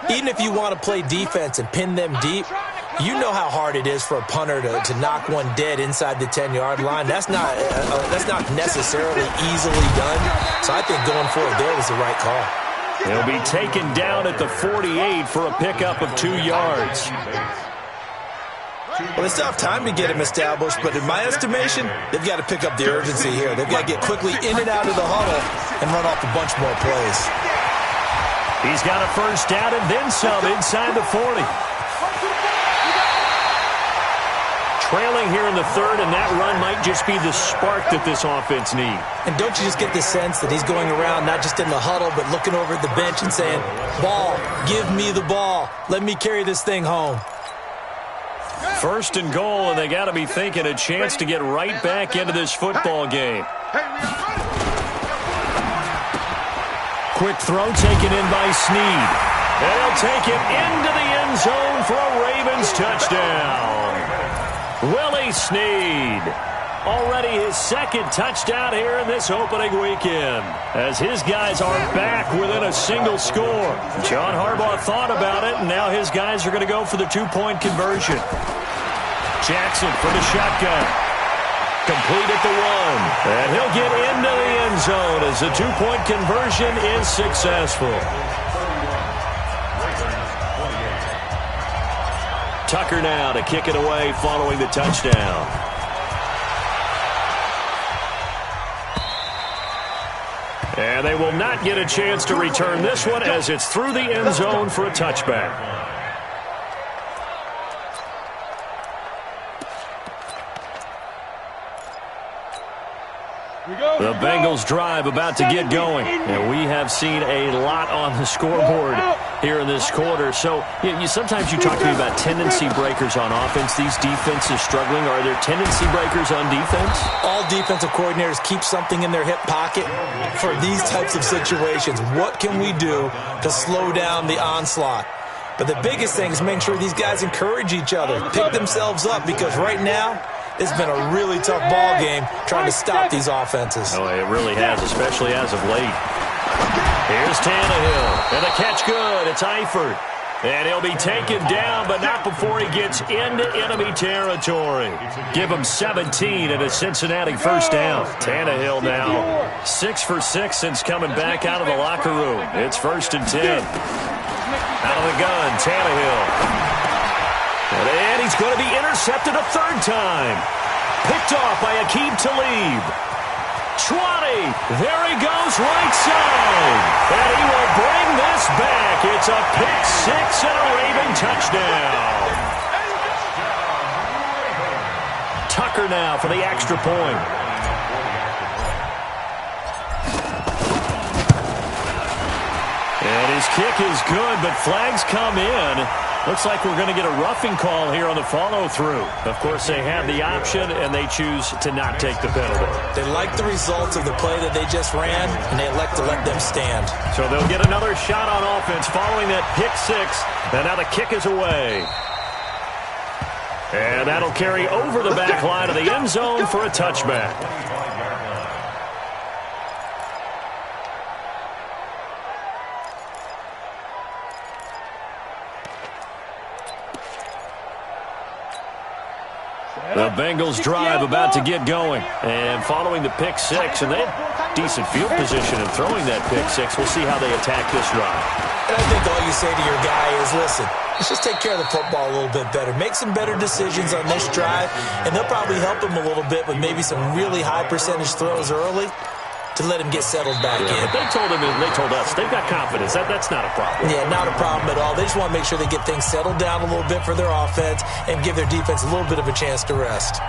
even if you want to play defense and pin them deep, you know how hard it is for a punter to knock one dead inside the 10-yard line. That's not necessarily easily done. So I think going for it there was the right call.
He'll be taken down at the 48 for a pickup of 2 yards.
Well, they still have time to get him established, but in my estimation, they've got to pick up the urgency here. They've got to get quickly in and out of the huddle and run off a bunch more plays.
He's got a first down and then some inside the 40. Trailing here in the 3rd, and that run might just be the spark that this offense needs.
And don't you just get the sense that he's going around not just in the huddle, but looking over at the bench and saying, ball, give me the ball. Let me carry this thing home.
1st and goal, and they got to be thinking a chance to get right back into this football game. Quick throw taken in by Snead. And he'll take it into the end zone for a Ravens touchdown. Willie Snead, already his 2nd touchdown here in this opening weekend, as his guys are back within a single score. John Harbaugh thought about it, and now his guys are going to go for the 2-point conversion. Jackson for the shotgun. Complete at the 1. And he'll get into the end zone as the 2-point conversion is successful. Tucker now to kick it away following the touchdown. And they will not get a chance to return this one as it's through the end zone for a touchback. The Bengals drive about to get going. And we have seen a lot on the scoreboard here in this quarter. So sometimes you talk to me about tendency breakers on offense. These defenses struggling. Are there tendency breakers on defense?
All defensive coordinators keep something in their hip pocket for these types of situations. What can we do to slow down the onslaught? But the biggest thing is making sure these guys encourage each other, pick themselves up, because right now, it's been a really tough ball game trying to stop these offenses.
Oh, it really has, especially as of late. Here's Tannehill, and the catch good. It's Eifert, and he'll be taken down, but not before he gets into enemy territory. Give him 17 and a Cincinnati first down. Tannehill now 6 for 6 since coming back out of the locker room. It's 1st and 10. Out of the gun, Tannehill. And he's going to be intercepted a 3rd time. Picked off by Aqib Talib. 20. There he goes right side. And he will bring this back. It's a pick 6 and a Raven touchdown. Tucker now for the extra point. And his kick is good, but flags come in. Looks like we're going to get a roughing call here on the follow-through. Of course, they have the option, and they choose to not take the penalty.
They like the results of the play that they just ran, and they elect to let them stand.
So they'll get another shot on offense following that pick six, and now the kick is away. And that'll carry over the back line of the end zone for a touchback. The Bengals drive about to get going. And following the pick six, and they have decent field position in throwing that pick six. We'll see how they attack this drive.
And I think all you say to your guy is, listen, let's just take care of the football a little bit better. Make some better decisions on this drive, and they'll probably help him a little bit with maybe some really high percentage throws early to let him get settled back in.
But they told him, and they told us, they've got confidence. That's not a problem.
Yeah, not a problem at all. They just want to make sure they get things settled down a little bit for their offense and give their defense a little bit of a chance to rest.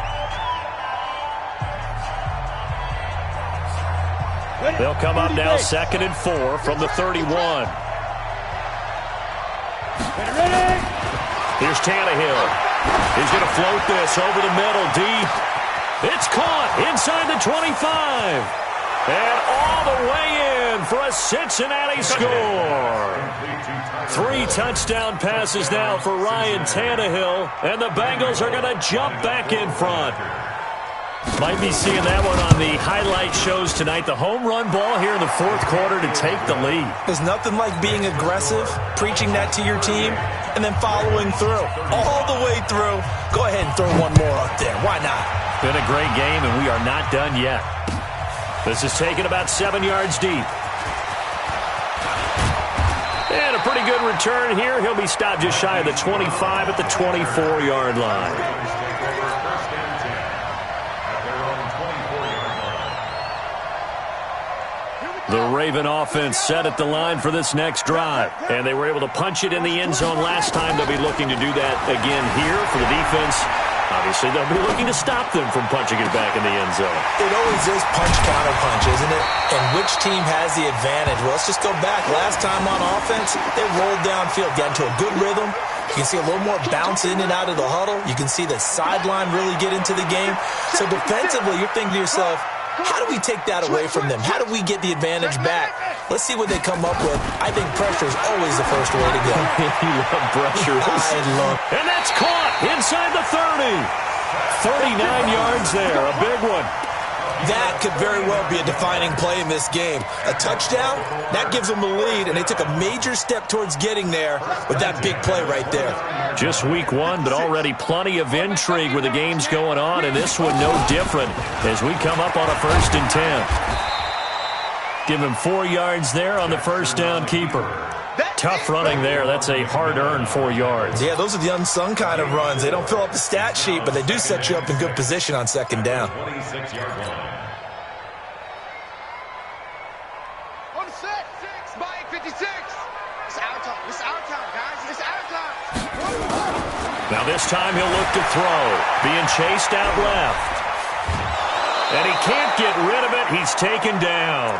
They'll come up now 2nd and 4 from the 31. Here's Tannehill. He's going to float this over the middle, deep. It's caught inside the 25. And all the way in for a Cincinnati score. 3 touchdown passes now for Ryan Tannehill, and the Bengals are going to jump back in front. Might be seeing that one on the highlight shows tonight. The home run ball here in the 4th quarter to take the lead.
There's nothing like being aggressive, preaching that to your team, and then following through. All the way through. Go ahead and throw one more up there. Why not?
Been a great game, and we are not done yet. This is taken about 7 yards deep. And a pretty good return here. He'll be stopped just shy of the 25 at the 24-yard line. The Raven offense set at the line for this next drive. And they were able to punch it in the end zone last time. They'll be looking to do that again here for the defense. Obviously, they'll be looking to stop them from punching it back in the end zone.
It always is punch-counter-punch, isn't it? And which team has the advantage? Well, let's just go back. Last time on offense, they rolled downfield, got into a good rhythm. You can see a little more bounce in and out of the huddle. You can see the sideline really get into the game. So defensively, you're thinking to yourself, how do we take that away from them? How do we get the advantage back? Let's see what they come up with. I think pressure is always the first way to go.
You love pressure.
I love.
And that's caught inside the 30. 39 yards there, a big one.
That could very well be a defining play in this game. A touchdown, that gives them the lead, and they took a major step towards getting there with that big play right there.
Just week 1, but already plenty of intrigue with the games going on, and this one no different as we come up on a 1st and 10. Give him 4 yards there on the first down keeper. Tough running there. That's a hard-earned 4 yards.
Yeah, those are the unsung kind of runs. They don't fill up the stat sheet, but they do set you up in good position on 2nd down.
26-yard line.
On the set, 6 by 56. It's our time. It's our time, guys. It's our time.
Now this time he'll look to throw. Being chased out left. And he can't get rid of it. He's taken down.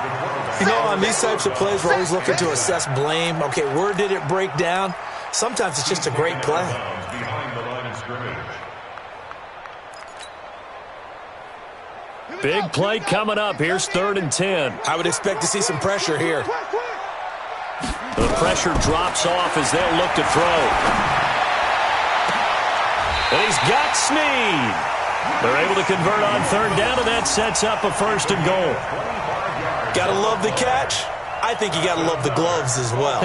You know, on these types of plays, we're always looking to assess blame. Okay, where did it break down? Sometimes it's just a great play.
Behind the line of scrimmage.
Big play coming up. Here's 3rd and 10.
I would expect to see some pressure here.
The pressure drops off as they'll look to throw. And he's got Snead. They're able to convert on 3rd down, and that sets up a 1st and goal.
Gotta love the catch. I think you gotta love the gloves as well.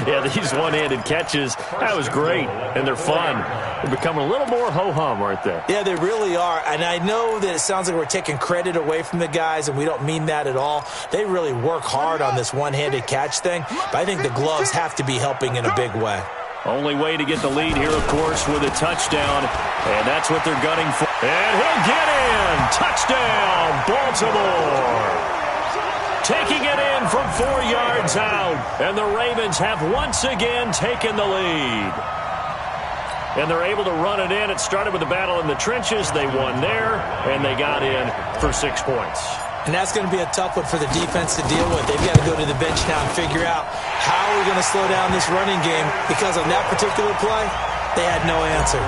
Yeah, these one-handed catches, that was great, and they're fun. They're becoming a little more ho-hum, aren't they?
Yeah, they really are, and I know that it sounds like we're taking credit away from the guys, and we don't mean that at all. They really work hard on this one-handed catch thing, but I think the gloves have to be helping in a big way.
Only way to get the lead here, of course, with a touchdown, and that's what they're gunning for. And he'll get in! Touchdown, Baltimore! Taking it in from 4 yards out, and the Ravens have once again taken the lead. And they're able to run it in. It started with a battle in the trenches. They won there, and they got in for 6 points.
And that's going to be a tough one for the defense to deal with. They've got to go to the bench now and figure out how we're going to slow down this running game, because on that particular play, they had no answer.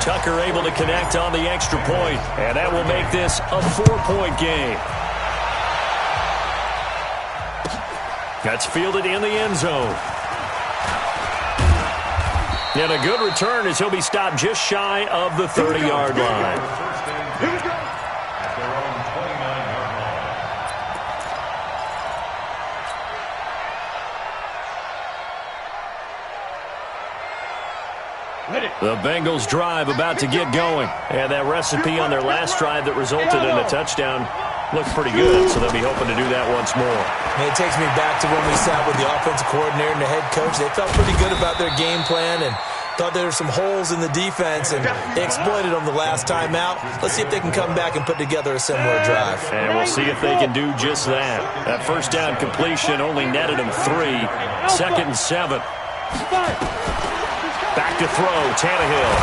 Tucker able to connect on the extra point, and that will make this a 4-point game. That's fielded in the end zone. And a good return as he'll be stopped just shy of the 30-yard line.
Here we go. At their own 29-yard line.
The Bengals drive about to get going. And that recipe on their last drive that resulted in a touchdown looked pretty good, so they'll be hoping to do that once more.
And it takes me back to when we sat with the offensive coordinator and the head coach. They felt pretty good about their game plan and thought there were some holes in the defense, and they exploited them the last time out. Let's see if they can come back and put together a similar drive.
And we'll see if they can do just that. That first down completion only netted them 3. 2nd and 7. Back to throw, Tannehill.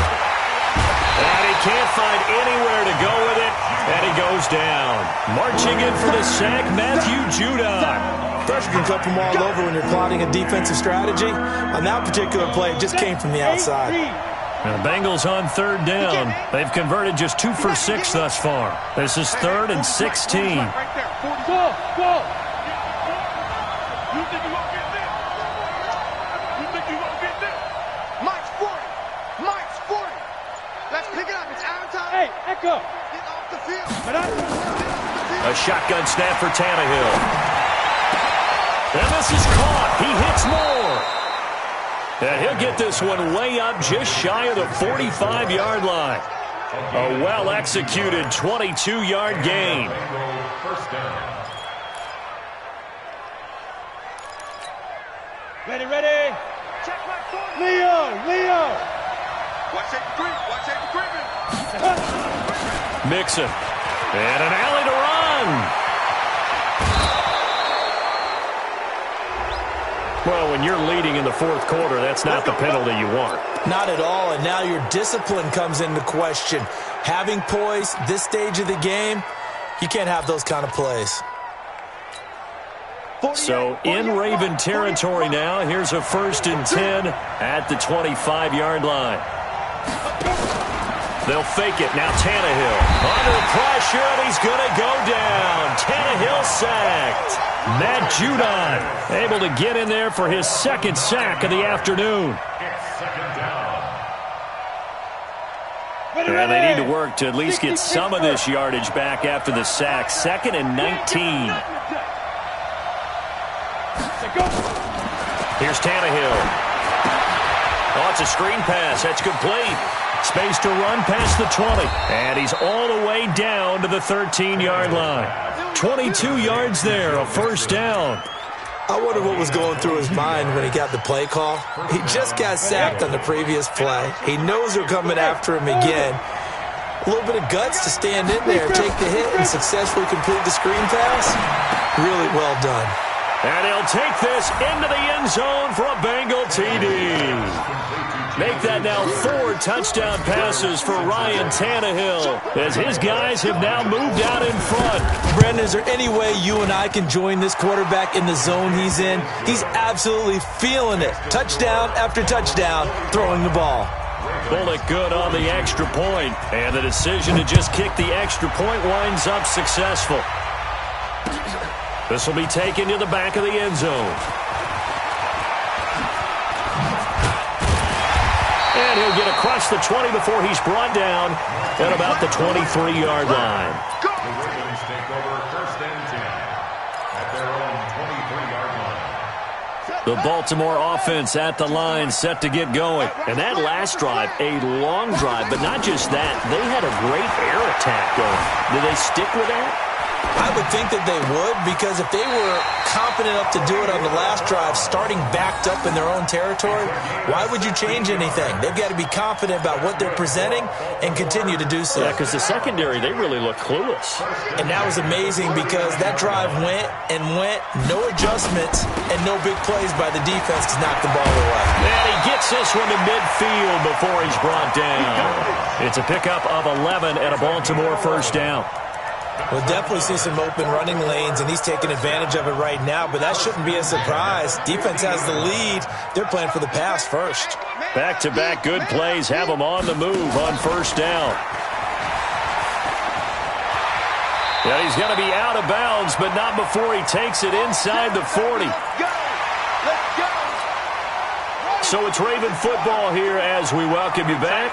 And he can't find anywhere to go with it, and he goes down. Marching in for the sack, Matthew Judon.
Pressure can come from all over when you're plotting a defensive strategy. On that particular play, it just came from the outside.
The Bengals on 3rd down. They've converted just 2 for 6 thus far. This is 3rd and 16.
Go. You think you won't get this? You think you won't get this?
Mike's 40. Mike's 40. Let's pick it up. It's out of time.
Hey, Echo.
Get off the field.
A shotgun snap for Tannehill. And this is caught. He hits more. And he'll get this one way up just shy of the 45-yard line. A well-executed 22-yard gain.
First down.
Ready.
Check my phone.
Leo.
Watch safety creep. Watch safety creeping.
Mixon. And an alley to run. Well, when you're leading in the 4th quarter, that's not the penalty you want.
Not at all, and now your discipline comes into question. Having poise this stage of the game, you can't have those kind of plays.
So in Raven territory now, here's a 1st and 10 at the 25-yard line. They'll fake it. Now Tannehill under pressure, and he's going to go down. Tannehill sacked. Matt Judon able to get in there for his 2nd sack of the afternoon.
It's 2nd down.
And they need to work to at least get some of this yardage back after the sack. 2nd and 19. Here's Tannehill. Oh, it's a screen pass. That's complete. Space to run past the 20. And he's all the way down to the 13-yard line. 22 yards there, a 1st down.
I wonder what was going through his mind when he got the play call. He just got sacked on the previous play. He knows they're coming after him again. A little bit of guts to stand in there, take the hit, and successfully complete the screen pass. Really well done.
And he'll take this into the end zone for a Bengal TD. Make that now 4 touchdown passes for Ryan Tannehill as his guys have now moved out in front.
Brandon, is there any way you and I can join this quarterback in the zone he's in? He's absolutely feeling it. Touchdown after touchdown, throwing the ball.
Bullock good on the extra point, and the decision to just kick the extra point winds up successful. This will be taken to the back of the end zone. And he'll get across the 20 before he's brought down at about the 23-yard line.
The Ravens take over 1st and 10 at their own 23-yard line.
The Baltimore offense at the line, set to get going. And that last drive, a long drive, but not just that. They had a great air attack going. Did they stick with that?
I would think that they would, because if they were confident enough to do it on the last drive, starting backed up in their own territory, why would you change anything? They've got to be confident about what they're presenting and continue to do so.
Yeah, because the secondary, they really look clueless.
And that was amazing because that drive went, no adjustments, and no big plays by the defense to knock the ball away.
And he gets this one to midfield before he's brought down. It's a pickup of 11 and a Baltimore 1st down.
We'll definitely see some open running lanes, and he's taking advantage of it right now, but that shouldn't be a surprise. Defense has the lead. They're playing for the pass first.
Back-to-back good plays have them on the move on first down. Yeah, he's going to be out of bounds, but not before he takes it inside the 40. So it's Raven football here as we welcome you back.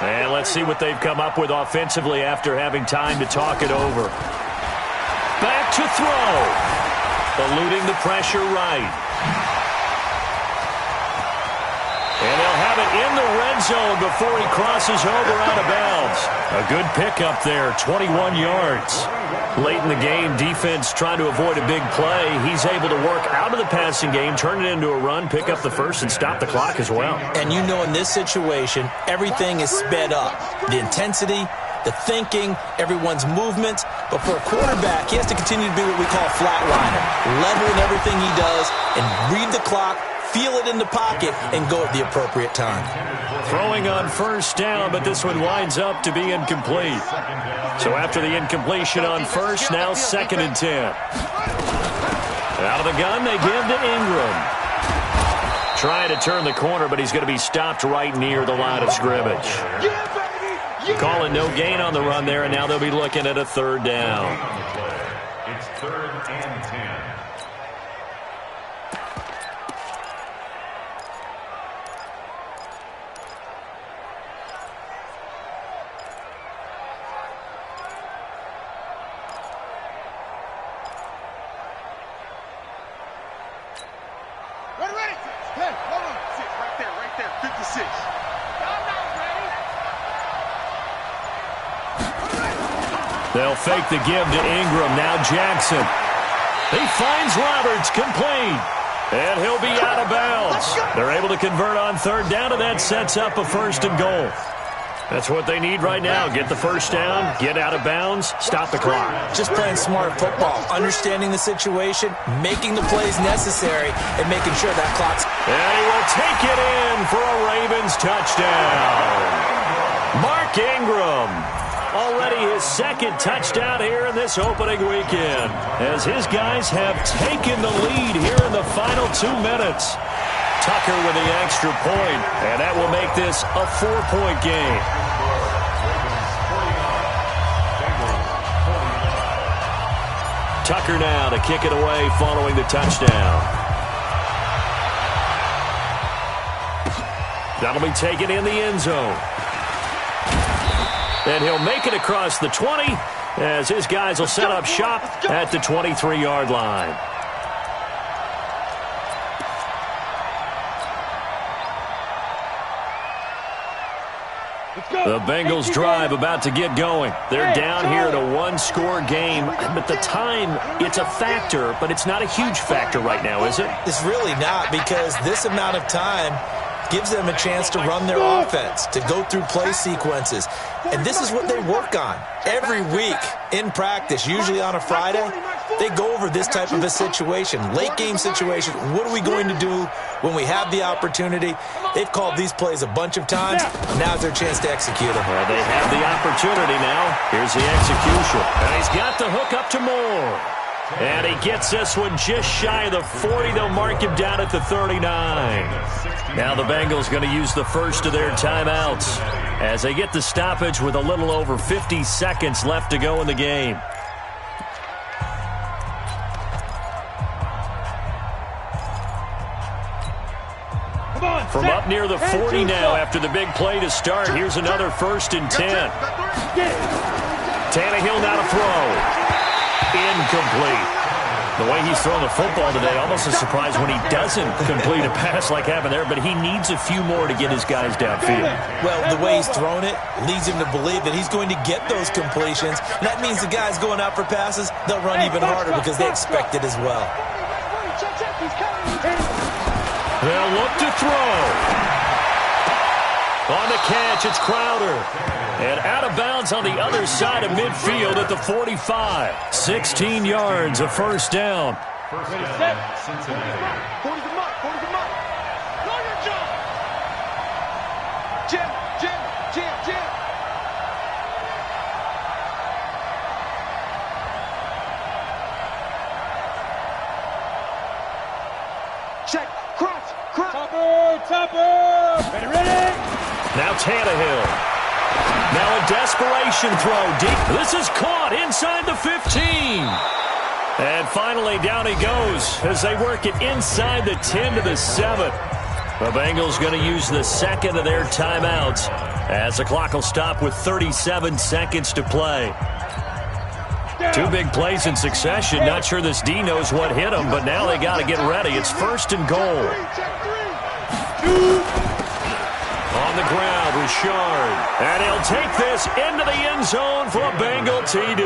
And let's see what they've come up with offensively after having time to talk it over. Back to throw. Eluding the pressure right. And they'll have it in the red zone before he crosses over out of bounds. A good pickup there, 21 yards. Late in the game, defense trying to avoid a big play. He's able to work out of the passing game, turn it into a run, pick up the first, and stop the clock as well.
And you know in this situation, everything is sped up. The intensity, the thinking, everyone's movement. But for a quarterback, he has to continue to be what we call a flatliner. Level in everything he does and read the clock, feel it in the pocket, and go at the appropriate time.
Throwing on first down, but this one winds up to be incomplete. So after the incompletion on first, now 2nd and 10. Out of the gun, they give to Ingram. Trying to turn the corner, but he's going to be stopped right near the line of scrimmage. Calling no gain on the run there, and now they'll be looking at a 3rd down.
It's 3rd and 10.
They'll fake the give to Ingram. Now Jackson. He finds Roberts, complete. And he'll be out of bounds. They're able to convert on 3rd down, and that sets up a 1st and goal. That's what they need right now. Get the first down, get out of bounds, stop the clock.
Just playing smart football, understanding the situation, making the plays necessary, and making sure that clock's...
And he will take it in for a Ravens touchdown. Mark Ingram. Already his 2nd touchdown here in this opening weekend, as his guys have taken the lead here in the final 2 minutes. Tucker with the extra point, and that will make this a 4-point game. Tucker now to kick it away following the touchdown. That'll be taken in the end zone. And he'll make it across the 20 as his guys will set up shop at the 23-yard line. The Bengals drive about to get going. They're down here in a 1-score game, but the time, it's a factor, but it's not a huge factor right now, is it?
It's really not, because this amount of time gives them a chance to run their offense, to go through play sequences. And this is what they work on every week in practice, usually on a Friday. They go over this type of a situation, late game situation. What are we going to do when we have the opportunity? They've called these plays a bunch of times. Now's their chance to execute them.
Well, they have the opportunity now. Here's the execution. And he's got the hook up to Moore. And he gets this one just shy of the 40. They'll mark him down at the 39. Now the Bengals going to use the first of their timeouts as they get the stoppage with a little over 50 seconds left to go in the game. From up near the 40 now after the big play to start. Here's another 1st and 10. Tannehill now to throw. Incomplete. The way he's throwing the football today, almost a surprise when he doesn't complete a pass like happened there, but he needs a few more to get his guys downfield.
Well, the way he's thrown it leads him to believe that he's going to get those completions. And that means the guys going out for passes, they'll run even harder because they expect it as well.
They'll look to throw. On the catch, it's Crowder. And out of bounds on the other side of midfield at the 45. 16 yards, a 1st down.
First down, Cincinnati.
40 the mark. Go your job. Jim.
Tannehill. Now a desperation throw deep. This is caught inside the 15. And finally down he goes as they work it inside the 10 to the 7. The Bengals going to use the second of their timeouts as the clock will stop with 37 seconds to play. Two big plays in succession. Not sure this D knows what hit him, but now they got to get ready. It's first and goal. On the ground, Richard. And he'll take this into the end zone for a Bengal TD.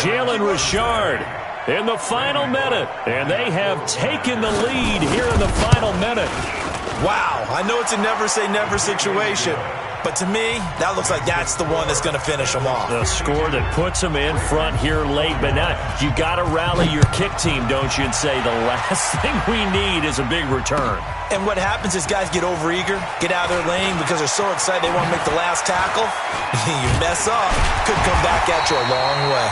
Jalen Richard in the final minute. And they have taken the lead here in the final minute.
Wow, I know it's a never-say-never situation, but to me, that looks like that's the one that's going to finish them off.
The score that puts them in front here late, but now you got to rally your kick team, don't you, and say the last thing we need is a big return.
And what happens is guys get overeager, get out of their lane because they're so excited they want to make the last tackle. You mess up, could come back at you a long way.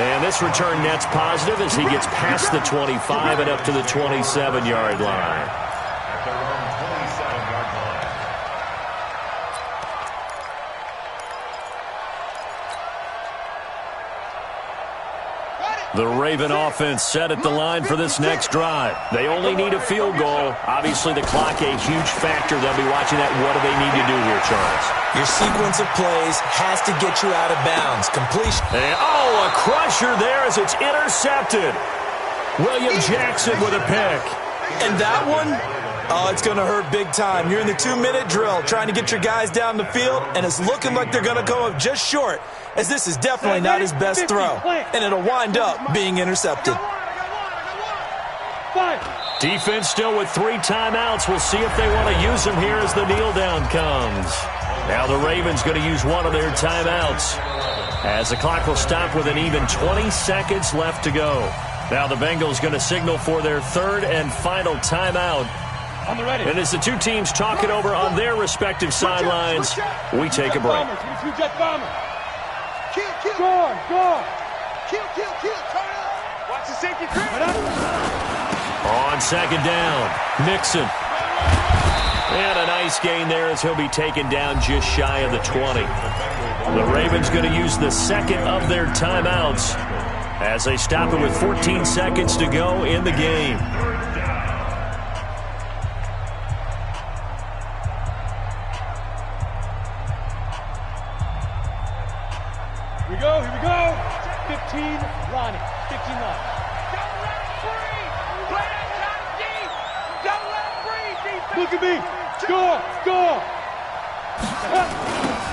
And this return net's positive as he gets past the 25 and up to the 27-yard line. The Raven offense set at the line for this next drive. They only need a field goal. Obviously, the clock a huge factor. They'll be watching that. What do they need to do here, Charles?
Your sequence of plays has to get you out of bounds. Completion.
And, a crusher there as it's intercepted. William Jackson with a pick.
And that one, it's going to hurt big time. You're in the 2-minute drill trying to get your guys down the field, and it's looking like they're going to come up just short, as this is definitely not his best throw, and it'll wind up being intercepted.
Defense still with 3 timeouts. We'll see if they want to use them here as the kneel down comes. Now the Ravens going to use one of their timeouts as the clock will stop with an even 20 seconds left to go. Now the Bengals going to signal for their third and final timeout. And as the two teams talk it over on their respective sidelines, we take a break.
Watch the safety creep.
On second down, Mixon. And a nice gain there as he'll be taken down just shy of the 20. The Ravens going to use the second of their timeouts as they stop it with 14 seconds to go in the game.
Here we go. 15 line. 15 line.
Don't let him free. Play that shot deep. Don't let him free, defense.
Look at me. Score.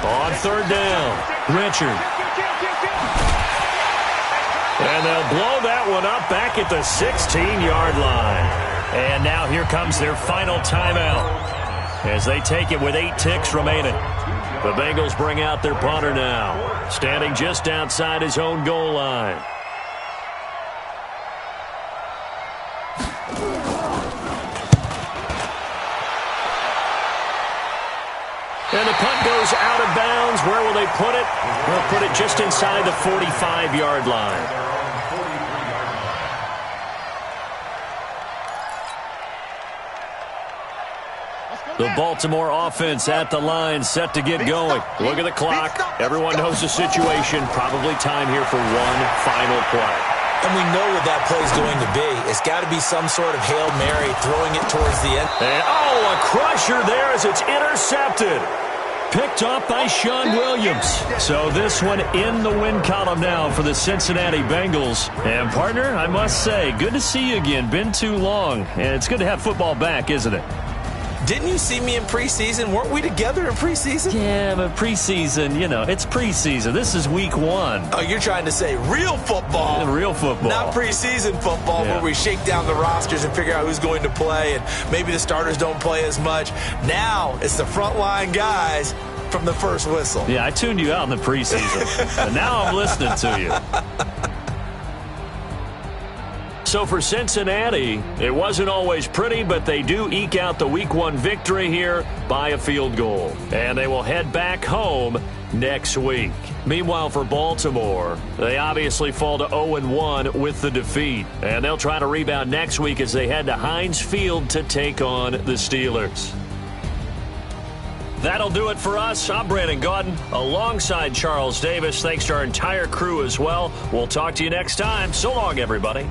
On third down, Richard. And they'll blow that one up back at the 16-yard line. And now here comes their final timeout as they take it with 8 ticks remaining. The Bengals bring out their punter now, standing just outside his own goal line. And the punt goes out of bounds. Where will they put it? They'll put it just inside the 45-yard line. The Baltimore offense at the line, set to get going. Look at the clock. Everyone knows the situation. Probably time here for one final play.
And we know what that play is going to be. It's got to be some sort of Hail Mary, throwing it towards the end.
And, a crusher there as it's intercepted. Picked off by Sean Williams. So this one in the win column now for the Cincinnati Bengals. And, partner, I must say, good to see you again. Been too long. And it's good to have football back, isn't it?
Didn't you see me in preseason? Weren't we together in preseason?
Yeah, but preseason, it's preseason. This is week 1.
Oh, you're trying to say real football.
Yeah, real football.
Not preseason football where we shake down the rosters and figure out who's going to play, and maybe the starters don't play as much. Now it's the frontline guys from the first whistle.
Yeah, I tuned you out in the preseason, and now I'm listening to you. So for Cincinnati, it wasn't always pretty, but they do eke out the Week 1 victory here by a field goal. And they will head back home next week. Meanwhile, for Baltimore, they obviously fall to 0-1 with the defeat. And they'll try to rebound next week as they head to Heinz Field to take on the Steelers. That'll do it for us. I'm Brandon Gaudin alongside Charles Davis. Thanks to our entire crew as well. We'll talk to you next time. So long, everybody.